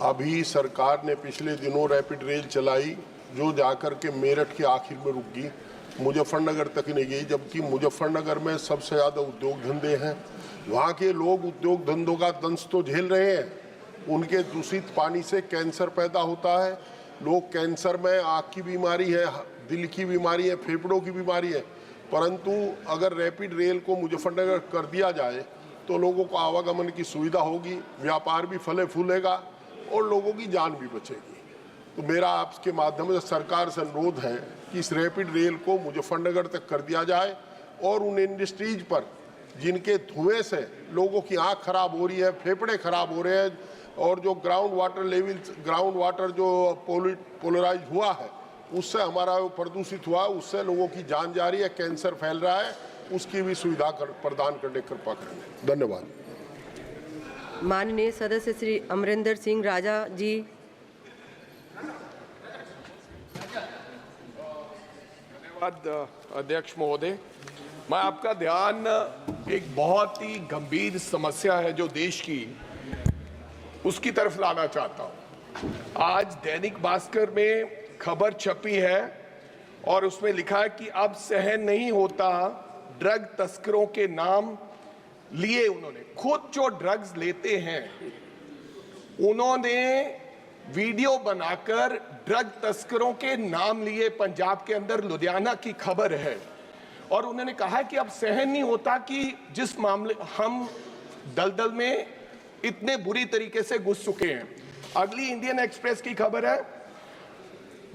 अभी सरकार ने पिछले दिनों रैपिड रेल चलाई, जो जाकर के मेरठ के आखिर में रुक गई, मुजफ्फरनगर तक नहीं गई, जबकि मुजफ्फरनगर में सबसे ज़्यादा उद्योग धंधे हैं। वहाँ के लोग उद्योग धंधों का दंश तो झेल रहे हैं, उनके दूषित पानी से कैंसर पैदा होता है। लोग कैंसर में, आँख की बीमारी है, दिल की बीमारी है, फेफड़ों की बीमारी है। परंतु अगर रैपिड रेल को मुजफ्फरनगर कर दिया जाए तो लोगों को आवागमन की सुविधा होगी, व्यापार भी फले फूलेगा और लोगों की जान भी बचेगी। तो मेरा आपके माध्यम से सरकार से अनुरोध है कि इस रैपिड रेल को मुजफ्फरनगर तक कर दिया जाए और उन इंडस्ट्रीज पर जिनके धुएं से लोगों की आँख खराब हो रही है, फेफड़े खराब हो रहे हैं, और जो ग्राउंड वाटर जो पोलराइज हुआ है, उससे हमारा प्रदूषित हुआ, उससे लोगों की जान जा रही है, कैंसर फैल रहा है, उसकी भी सुविधा प्रदान करने की कृपा करें। धन्यवाद। माननीय सदस्य श्री अमरिंदर सिंह राजा जी। धन्यवाद अध्यक्ष महोदय। मैं आपका ध्यान एक बहुत ही गंभीर समस्या है जो देश की, उसकी तरफ लाना चाहता हूं। आज दैनिक भास्कर में खबर छपी है और उसमें लिखा है कि अब सहन नहीं होता ड्रग तस्करों के नाम लिए। उन्होंने खुद जो ड्रग्स लेते हैं, उन्होंने वीडियो बनाकर ड्रग तस्करों के नाम लिए। पंजाब के अंदर लुधियाना की खबर है और उन्होंने कहा कि अब सहन नहीं होता कि जिस मामले हम दलदल में इतने बुरी तरीके से घुस चुके हैं। अगली इंडियन एक्सप्रेस की खबर है,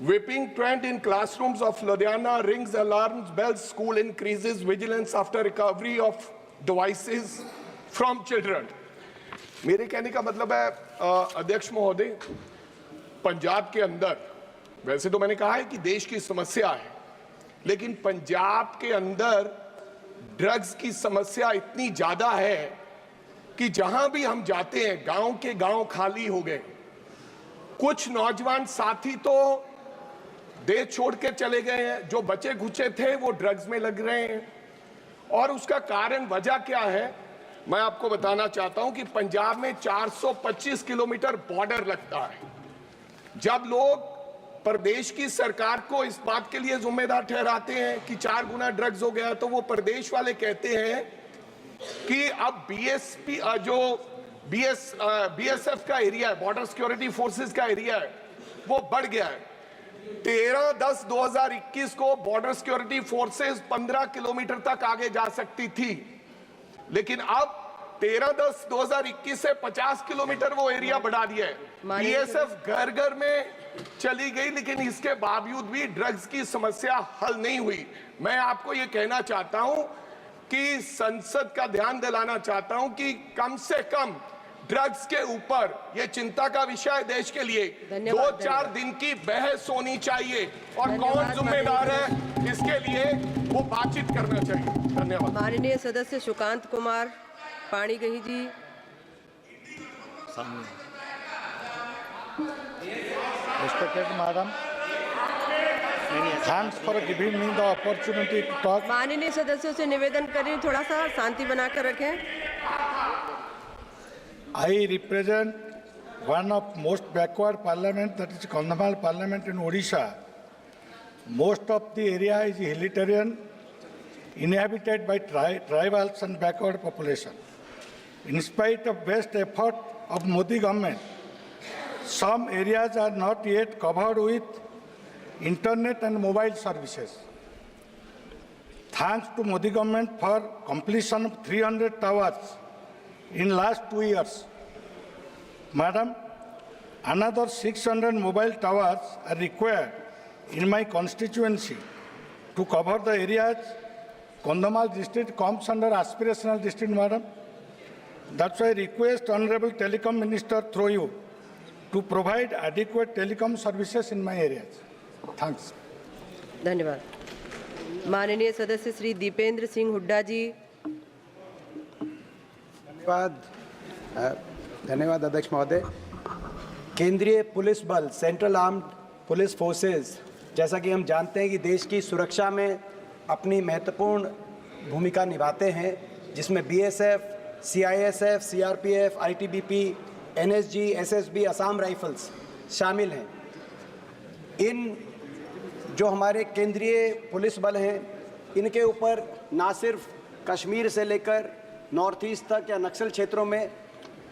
whipping trend in classrooms of Ludhiana rings alarms bells, school increases vigilance after recovery of devices from children। मेरे कहने का मतलब है अध्यक्ष महोदय, पंजाब के अंदर, वैसे तो मैंने कहा है कि देश की समस्या है, लेकिन पंजाब के अंदर ड्रग्स की समस्या इतनी ज्यादा है कि जहां भी हम जाते हैं, गांव के गांव खाली हो गए। कुछ नौजवान साथी तो देश छोड़ के चले गए हैं, जो बचे खुचे थे वो ड्रग्स में लग रहे हैं। और उसका कारण, वजह क्या है, मैं आपको बताना चाहता हूं कि पंजाब में 425 किलोमीटर बॉर्डर लगता है। जब लोग प्रदेश की सरकार को इस बात के लिए जिम्मेदार ठहराते हैं कि 4 गुना ड्रग्स हो गया, तो वो प्रदेश वाले कहते हैं कि अब BSP जो BSF का एरिया है, बॉर्डर सिक्योरिटी फोर्सेस का एरिया है, वो बढ़ गया है। 13/10/2021 को बॉर्डर सिक्योरिटी फोर्सेस 15 किलोमीटर तक आगे जा सकती थी, लेकिन अब 13/10/2021 से 50 किलोमीटर वो एरिया बढ़ा दिया है। BSF घर घर में चली गई, लेकिन इसके बावजूद भी ड्रग्स की समस्या हल नहीं हुई। मैं आपको ये कहना चाहता हूं कि संसद का ध्यान दिलाना चाहता हूं कि कम से कम ड्रग्स के ऊपर, ये चिंता का विषय है देश के लिए, 2-4 दिन की बहस होनी चाहिए और कौन जिम्मेदार है इसके लिए वो बातचीत करना चाहिए। धन्यवाद। माननीय सदस्य सुकांत कुमार पाणीगही जी। Respected Madam, thanks for giving me the opportunity to talk. माननीय सदस्यों से निवेदन करें, थोड़ा सा शांति बनाकर रखें। I represent one of most backward parliament, that is Kandhamal Parliament in Odisha. Most of the area is hilly terrain inhabited by tribals and backward population. In spite of best effort of Modi government, some areas are not yet covered with internet and mobile services. Thanks to Modi government for completion of 300 towers in last 2 years. Madam, another 600 mobile towers are required in my constituency to cover the areas Kondhamal district comes under aspirational district, madam. That's why I request Honorable Telecom Minister through you to provide adequate telecom services in my areas. Thanks. धन्यवाद। माननीय सदस्य श्री दीपेंद्र सिंह हुड्डा जी। धन्यवाद अध्यक्ष महोदय। केंद्रीय police बल, central armed police forces, जैसा कि हम जानते हैं कि देश की सुरक्षा में अपनी महत्वपूर्ण भूमिका निभाते हैं, जिसमें BSF, CISF, CRPF, ITBP, NSG, SSB, Assam rifles शामिल हैं। इन जो हमारे केंद्रीय पुलिस बल हैं, इनके ऊपर ना सिर्फ कश्मीर से लेकर नॉर्थ ईस्ट तक या नक्सल क्षेत्रों में,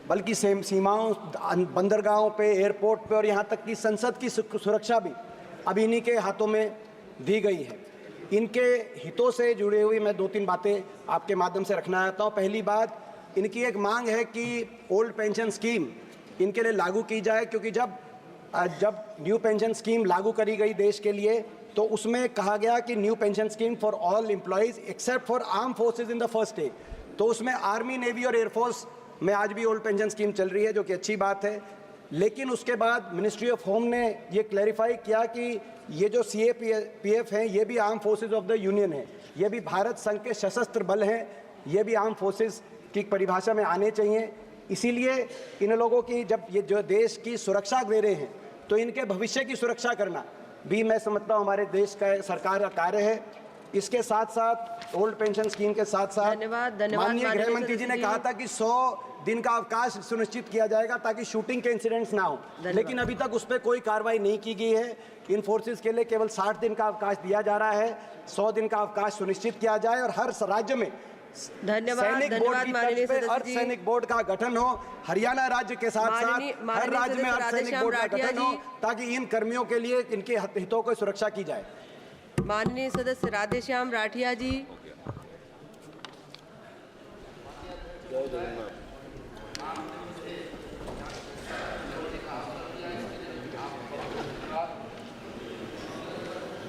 बल्कि सीमाओं, बंदरगाहों पे, एयरपोर्ट पे और यहाँ तक कि संसद की सुरक्षा भी अब इन्हीं के हाथों में दी गई है। इनके हितों से जुड़ी हुई मैं 2-3 बातें आपके माध्यम से रखना चाहता हूँ। पहली बात, इनकी एक मांग है कि ओल्ड पेंशन स्कीम इनके लिए लागू की जाए, क्योंकि जब न्यू पेंशन स्कीम लागू करी गई देश के लिए तो उसमें कहा गया कि new pension scheme for all employees except for arm forces in the first stage. तो उसमें आर्मी, नेवी और एयरफोर्स में आज भी ओल्ड पेंशन स्कीम चल रही है, जो कि अच्छी बात है। लेकिन उसके बाद मिनिस्ट्री ऑफ होम ने ये क्लैरिफाई किया कि ये जो सीएपीएफ हैं, ये भी arm forces of the union है, ये भी भारत संघ के सशस्त्र बल हैं, ये भी आर्म फोर्सेज की परिभाषा में आने चाहिए। इसीलिए इन लोगों की जब ये जो देश की सुरक्षा दे रहे हैं, तो इनके भविष्य की सुरक्षा करना भी मैं समझता हूँ हमारे देश का सरकार का कार्य है। इसके साथ साथ ओल्ड पेंशन स्कीम के साथ साथ माननीय गृह मंत्री जी ने कहा था कि 100 दिन का अवकाश सुनिश्चित किया जाएगा ताकि शूटिंग के इंसिडेंट्स ना हो, लेकिन अभी तक उस पर कोई कार्रवाई नहीं की गई है। इन फोर्सेस के लिए केवल 60 दिन का अवकाश दिया जा रहा है। 100 दिन का अवकाश सुनिश्चित किया जाए और हर राज्य में सैनिक बोर्ड की तर्ज पे अर्धसैनिक बोर्ड का गठन हो। हरियाणा राज्य के साथ साथ हर राज्य में अर्धसैनिक बोर्ड का गठन हो, ताकि इन कर्मियों के लिए इनके हितों को सुरक्षा की जाए। माननीय सदस्य राधेश्याम राठिया जी।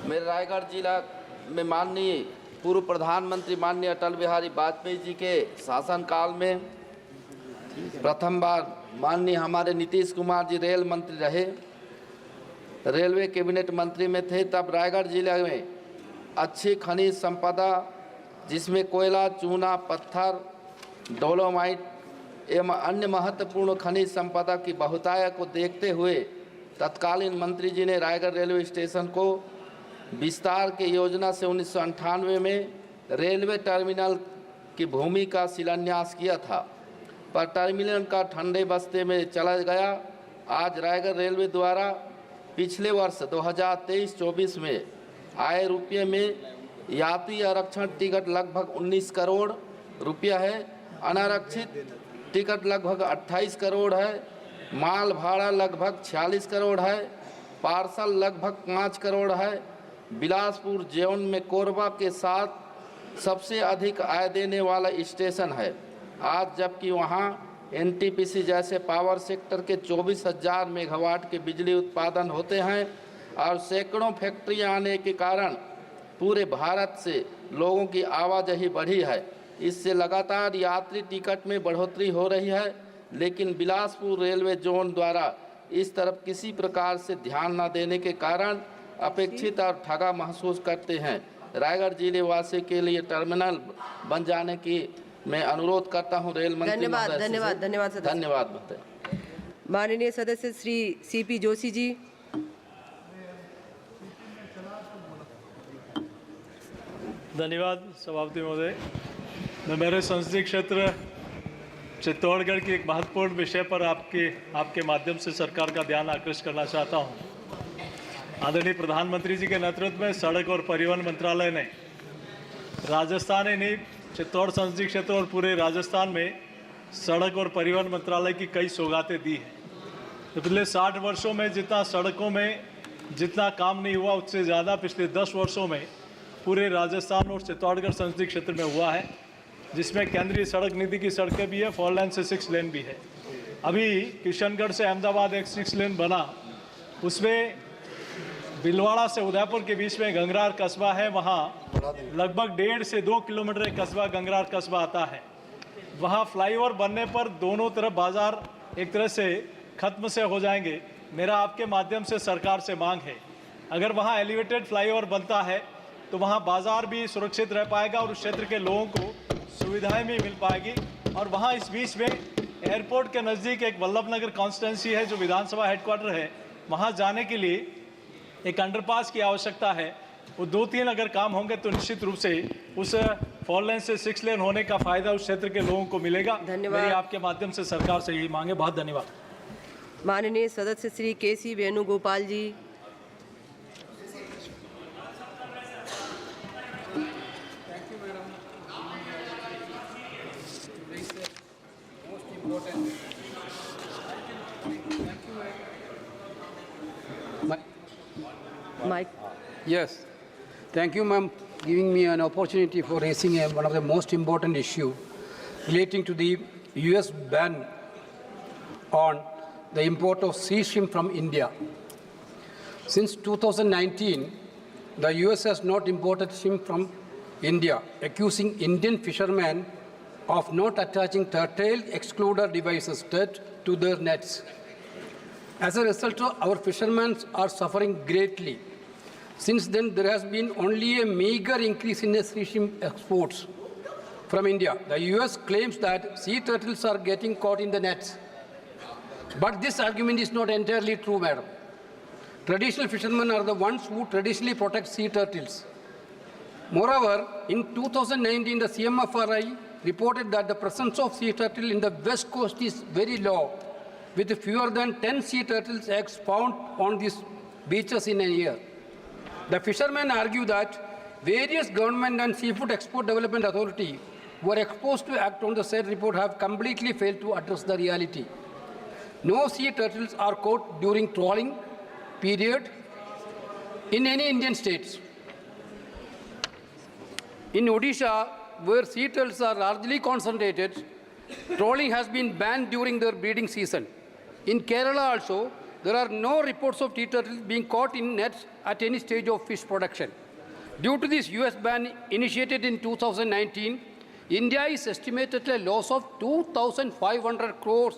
मेरे रायगढ़ जिला में माननीय पूर्व प्रधानमंत्री माननीय अटल बिहारी वाजपेयी जी के शासनकाल में प्रथम बार माननीय हमारे नीतीश कुमार जी रेल मंत्री रहे, रेलवे कैबिनेट मंत्री में थे। तब रायगढ़ जिले में अच्छी खनिज संपदा, जिसमें कोयला, चूना, पत्थर, डोलोमाइट एवं अन्य महत्वपूर्ण खनिज संपदा की बहुतायत को देखते हुए तत्कालीन मंत्री जी ने रायगढ़ रेलवे स्टेशन को विस्तार की योजना से 1998 में रेलवे टर्मिनल की भूमि का शिलान्यास किया था, पर टर्मिनल का ठंडे बस्ते में चला गया। आज रायगढ़ रेलवे द्वारा पिछले वर्ष 2023-24 में आए रुपये में यात्री आरक्षण टिकट लगभग 19 करोड़ रुपया है, अनारक्षित टिकट लगभग 28 करोड़ है, माल भाड़ा लगभग 46 करोड़ है, पार्सल लगभग 5 करोड़ है। बिलासपुर जोन में कोरबा के साथ सबसे अधिक आय देने वाला स्टेशन है आज, जबकि वहां एनटीपीसी जैसे पावर सेक्टर के 24,000 मेगावाट के बिजली उत्पादन होते हैं और सैकड़ों फैक्ट्रियां आने के कारण पूरे भारत से लोगों की आवाजाही बढ़ी है। इससे लगातार यात्री टिकट में बढ़ोतरी हो रही है, लेकिन बिलासपुर रेलवे जोन द्वारा इस तरफ किसी प्रकार से ध्यान न देने के कारण अपेक्षित और ठगा महसूस करते हैं। रायगढ़ जिले वासी के लिए टर्मिनल बन जाने की मैं अनुरोध करता हूं रेल मंत्री महोदय से। धन्यवाद। माननीय सदस्य श्री सीपी जोशी जी। धन्यवाद सभापति महोदय। मैं मेरे संसदीय क्षेत्र चित्तौड़गढ़ के एक महत्वपूर्ण विषय पर आपके माध्यम से सरकार का ध्यान आकृष्ट करना चाहता हूं। आदरणीय प्रधानमंत्री जी के नेतृत्व में सड़क और परिवहन मंत्रालय ने राजस्थान ही नहीं, चित्तौड़ संसदीय क्षेत्र और पूरे राजस्थान में सड़क और परिवहन मंत्रालय की कई सौगातें दी हैं। तो पिछले 60 वर्षों में जितना सड़कों में जितना काम नहीं हुआ, उससे ज़्यादा पिछले 10 वर्षों में पूरे राजस्थान और चित्तौड़गढ़ संसदीय क्षेत्र में हुआ है, जिसमें केंद्रीय सड़क नीति की सड़कें भी है, 4 लेन से 6 लेन भी है। अभी किशनगढ़ से अहमदाबाद एक 6 लेन बना, उसमें बिलवाड़ा से उदयपुर के बीच में गंगरार कस्बा है, वहाँ लगभग 1.5 से 2 किलोमीटर एक कस्बा गंगरार कस्बा आता है। वहाँ फ्लाईओवर बनने पर दोनों तरफ बाजार एक तरह से खत्म से हो जाएंगे। मेरा आपके माध्यम से सरकार से मांग है, अगर वहाँ एलिवेटेड फ्लाईओवर बनता है तो वहाँ बाजार भी सुरक्षित रह पाएगा और उस क्षेत्र के लोगों को सुविधाएं भी मिल पाएगी। और वहाँ इस बीच में एयरपोर्ट के नज़दीक एक वल्लभनगर कॉन्स्टिट्यूंसी है जो विधानसभा हेडक्वार्टर है, वहाँ जाने के लिए एक अंडरपास की आवश्यकता है। वो 2-3 अगर काम होंगे तो निश्चित रूप से उस 4 लेन से 6 लेन होने का फायदा उस क्षेत्र के लोगों को मिलेगा। मेरी आपके माध्यम से सरकार से यही मांगे। बहुत धन्यवाद। माननीय सदस्य श्री केसी वेणुगोपाल जी। Mike. Yes. Thank you, ma'am, giving me an opportunity for raising one of the most important issue relating to the U.S. ban on the import of sea shrimp from India. Since 2019, the U.S. has not imported shrimp from India, accusing Indian fishermen of not attaching turtle excluder devices to their nets. As a result, our fishermen are suffering greatly. Since then, there has been only a meager increase in the sea shrimp exports from India. The U.S. claims that sea turtles are getting caught in the nets. But this argument is not entirely true, madam. Traditional fishermen are the ones who traditionally protect sea turtles. Moreover, in 2019, the CMFRI reported that the presence of sea turtle in the west coast is very low, with fewer than 10 sea turtles eggs found on these beaches in a year. The fishermen argue that various government and seafood export development authority who are exposed to act on the said report have completely failed to address the reality. No sea turtles are caught during trawling period in any Indian states. In Odisha, where sea turtles are largely concentrated, trawling has been banned during their breeding season. In Kerala also, there are no reports of sea turtles being caught in nets at any stage of fish production. Due to this US ban initiated in 2019, India is estimated a loss of 2,500 crores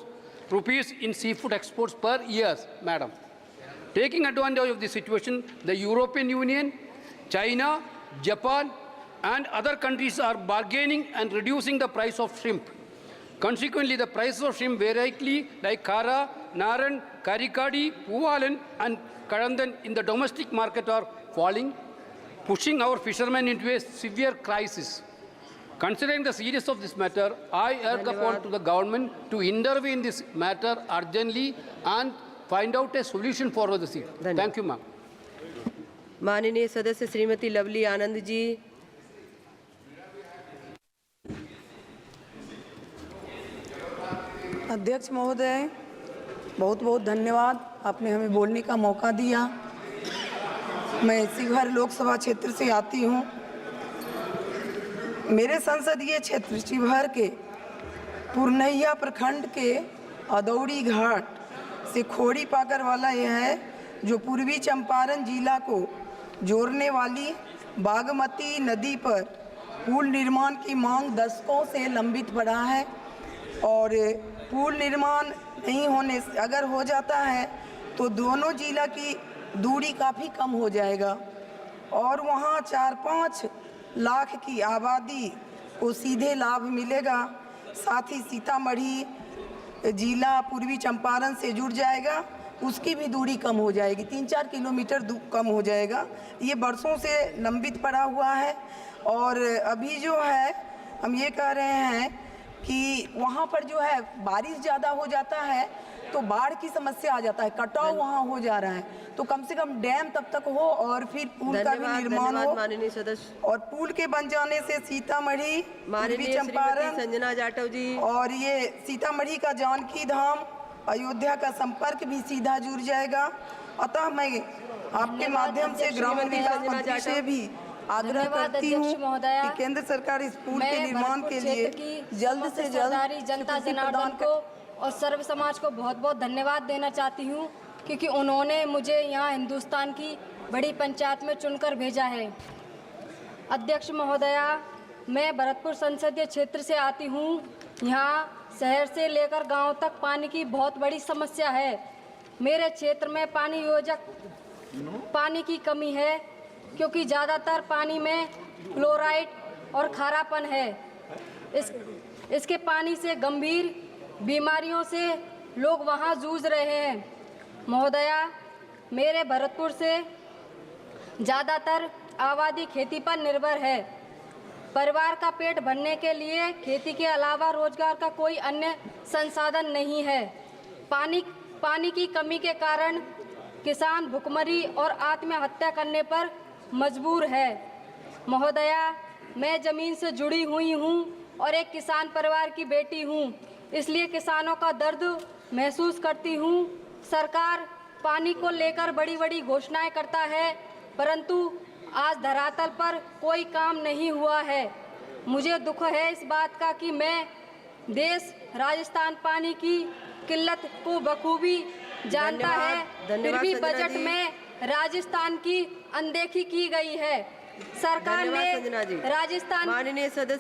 rupees in seafood exports per year, madam. Taking advantage of this situation, the European Union, China, Japan, and other countries are bargaining and reducing the price of shrimp. Consequently, the prices of shrimp variety like Kara, Naran, Karikadi, Puvalan, and Karandan in the domestic market are falling, pushing our fishermen into a severe crisis. Considering the seriousness of this matter, I urge upon to the government to intervene in this matter urgently and find out a solution for the sea. Thank you, ma'am. माननीय सदस्य श्रीमती लवली आनंद जी। अध्यक्ष महोदय, बहुत बहुत धन्यवाद, आपने हमें बोलने का मौका दिया। मैं शिवहर लोकसभा क्षेत्र से आती हूँ। मेरे संसदीय क्षेत्र शिवहर के पुरनैया प्रखंड के अदौड़ी घाट से खोड़ी पाकर वाला यह है जो पूर्वी चंपारण जिला को जोड़ने वाली बागमती नदी पर पुल निर्माण की मांग दशकों से लंबित पड़ा है और पुल निर्माण नहीं होने से अगर हो जाता है तो दोनों जिला की दूरी काफ़ी कम हो जाएगा और वहाँ 4-5 लाख की आबादी को सीधे लाभ मिलेगा। साथ ही सीतामढ़ी जिला पूर्वी चंपारण से जुड़ जाएगा, उसकी भी दूरी कम हो जाएगी, 3-4 किलोमीटर कम हो जाएगा। ये बरसों से लंबित पड़ा हुआ है और अभी जो है हम ये कह रहे हैं कि वहाँ पर जो है बारिश ज़्यादा हो जाता है तो बाढ़ की समस्या आ जाता है, कटाव वहाँ हो जा रहा है। तो कम से कम डैम तब तक हो और फिर पुल का भी निर्माण हो। माननीय सदस्य और पुल के बन जाने से सीतामढ़ी, पूर्वी माननीय चंपारण श्रीमती संजना जाटव जी और ये सीतामढ़ी का जानकी धाम, अयोध्या का संपर्क भी सीधा जुड़ जाएगा। अतः मैं आपके माध्यम से ग्रामीण विकास मंत्री से भी आग्रह करती हूँ कि केंद्र सरकार इस पुल के निर्माण के लिए जल्द से जल्द जनता जनार्दन को और सर्व समाज को बहुत बहुत धन्यवाद देना चाहती हूँ, क्योंकि उन्होंने मुझे यहाँ हिंदुस्तान की बड़ी पंचायत में चुनकर भेजा है। अध्यक्ष महोदया, मैं भरतपुर संसदीय क्षेत्र से आती हूँ। यहाँ शहर से लेकर गांव तक पानी की बहुत बड़ी समस्या है। मेरे क्षेत्र में पानी की कमी है, क्योंकि ज़्यादातर पानी में फ्लोराइड और खारापन है। इसके पानी से गंभीर बीमारियों से लोग वहाँ जूझ रहे हैं। महोदया, मेरे भरतपुर से ज़्यादातर आबादी खेती पर निर्भर है। परिवार का पेट भरने के लिए खेती के अलावा रोजगार का कोई अन्य संसाधन नहीं है। पानी की कमी के कारण किसान भुखमरी और आत्महत्या करने पर मजबूर है। महोदया, मैं ज़मीन से जुड़ी हुई हूँ और एक किसान परिवार की बेटी हूँ, इसलिए किसानों का दर्द महसूस करती हूँ। सरकार पानी को लेकर बड़ी बड़ी घोषणाएं करता है, परंतु आज धरातल पर कोई काम नहीं हुआ है। मुझे दुख है इस बात का कि देश राजस्थान पानी की किल्लत को बखूबी जानता है, फिर भी बजट में राजस्थान की अनदेखी की गई है। सरकार ने राजस्थान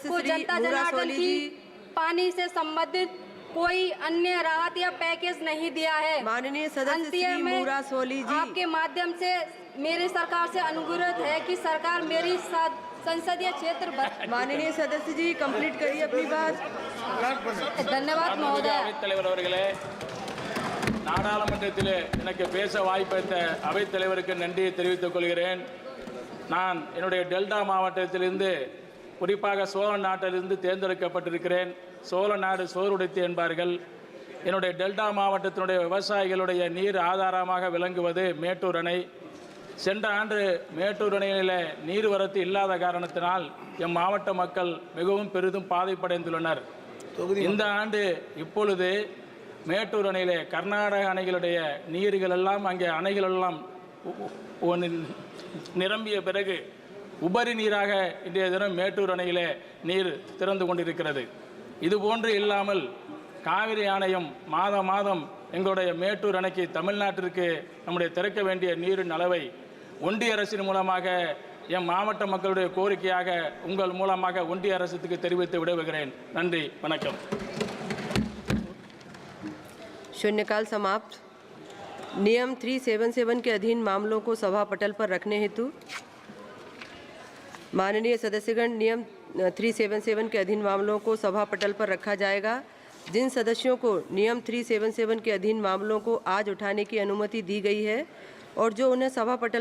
को जनता जनार्दन की पानी से संबंधित कोई अन्य राहत या पैकेज नहीं दिया है। माननीय सदस्य श्री मूरा सोली जी, आपके माध्यम से मेरी सरकार से अनुरोध है कि सरकार मेरी संसदीय क्षेत्र माननीय सदस्य जी कंप्लीट करिए अपनी बात। धन्यवाद महोदय। நாடாளுமன்றத்தில் எனக்கு பேச வாய்ப்பளித்த அவைத் தலைவருக்கு நன்றியை தெரிவித்துக் கொள்கிறேன். நான் என்னுடைய டெல்டா மாவட்டத்திலிருந்து, குறிப்பாக சோழ நாட்டிலிருந்து தேர்ந்தெடுக்கப்பட்டிருக்கிறேன். சோழ நாடு சோறுடைத்து என்பார்கள். என்னுடைய டெல்டா மாவட்டத்தினுடைய விவசாயிகளுடைய நீர் ஆதாரமாக விளங்குவது மேட்டூர் அணை. சென்ற ஆண்டு மேட்டூர் அணையில் நீர்வரத்து இல்லாத காரணத்தினால் எம் மாவட்ட மக்கள் மிகவும் பெரிதும் பாதிப்படைந்துள்ளனர். இந்த ஆண்டு இப்பொழுது மேட்டூர் அணையிலே கர்நாடக அணைகளுடைய நீர்கள் எல்லாம் அங்கே அணைகளெல்லாம் நிரம்பிய பிறகு உபரி நீராக இன்றைய தினம் மேட்டூர் அணையிலே நீர் திறந்து கொண்டிருக்கிறது. இதுபோன்று இல்லாமல் காவிரி ஆணையம் மாதம் எங்களுடைய மேட்டூர் அணைக்கு தமிழ்நாட்டிற்கு நம்முடைய திறக்க வேண்டிய நீரின் அளவை ஒன்றிய அரசின் மூலமாக எம் மாவட்ட மக்களுடைய கோரிக்கையாக உங்கள் மூலமாக ஒன்றிய அரசுக்கு தெரிவித்து விடுகிறேன். நன்றி, வணக்கம். शून्यकाल समाप्त। नियम 377 के अधीन मामलों को सभा पटल पर रखने हेतु माननीय सदस्यगण, नियम 377 के अधीन मामलों को सभा पटल पर रखा जाएगा। जिन सदस्यों को नियम 377 के अधीन मामलों को आज उठाने की अनुमति दी गई है और जो उन्हें सभा पटल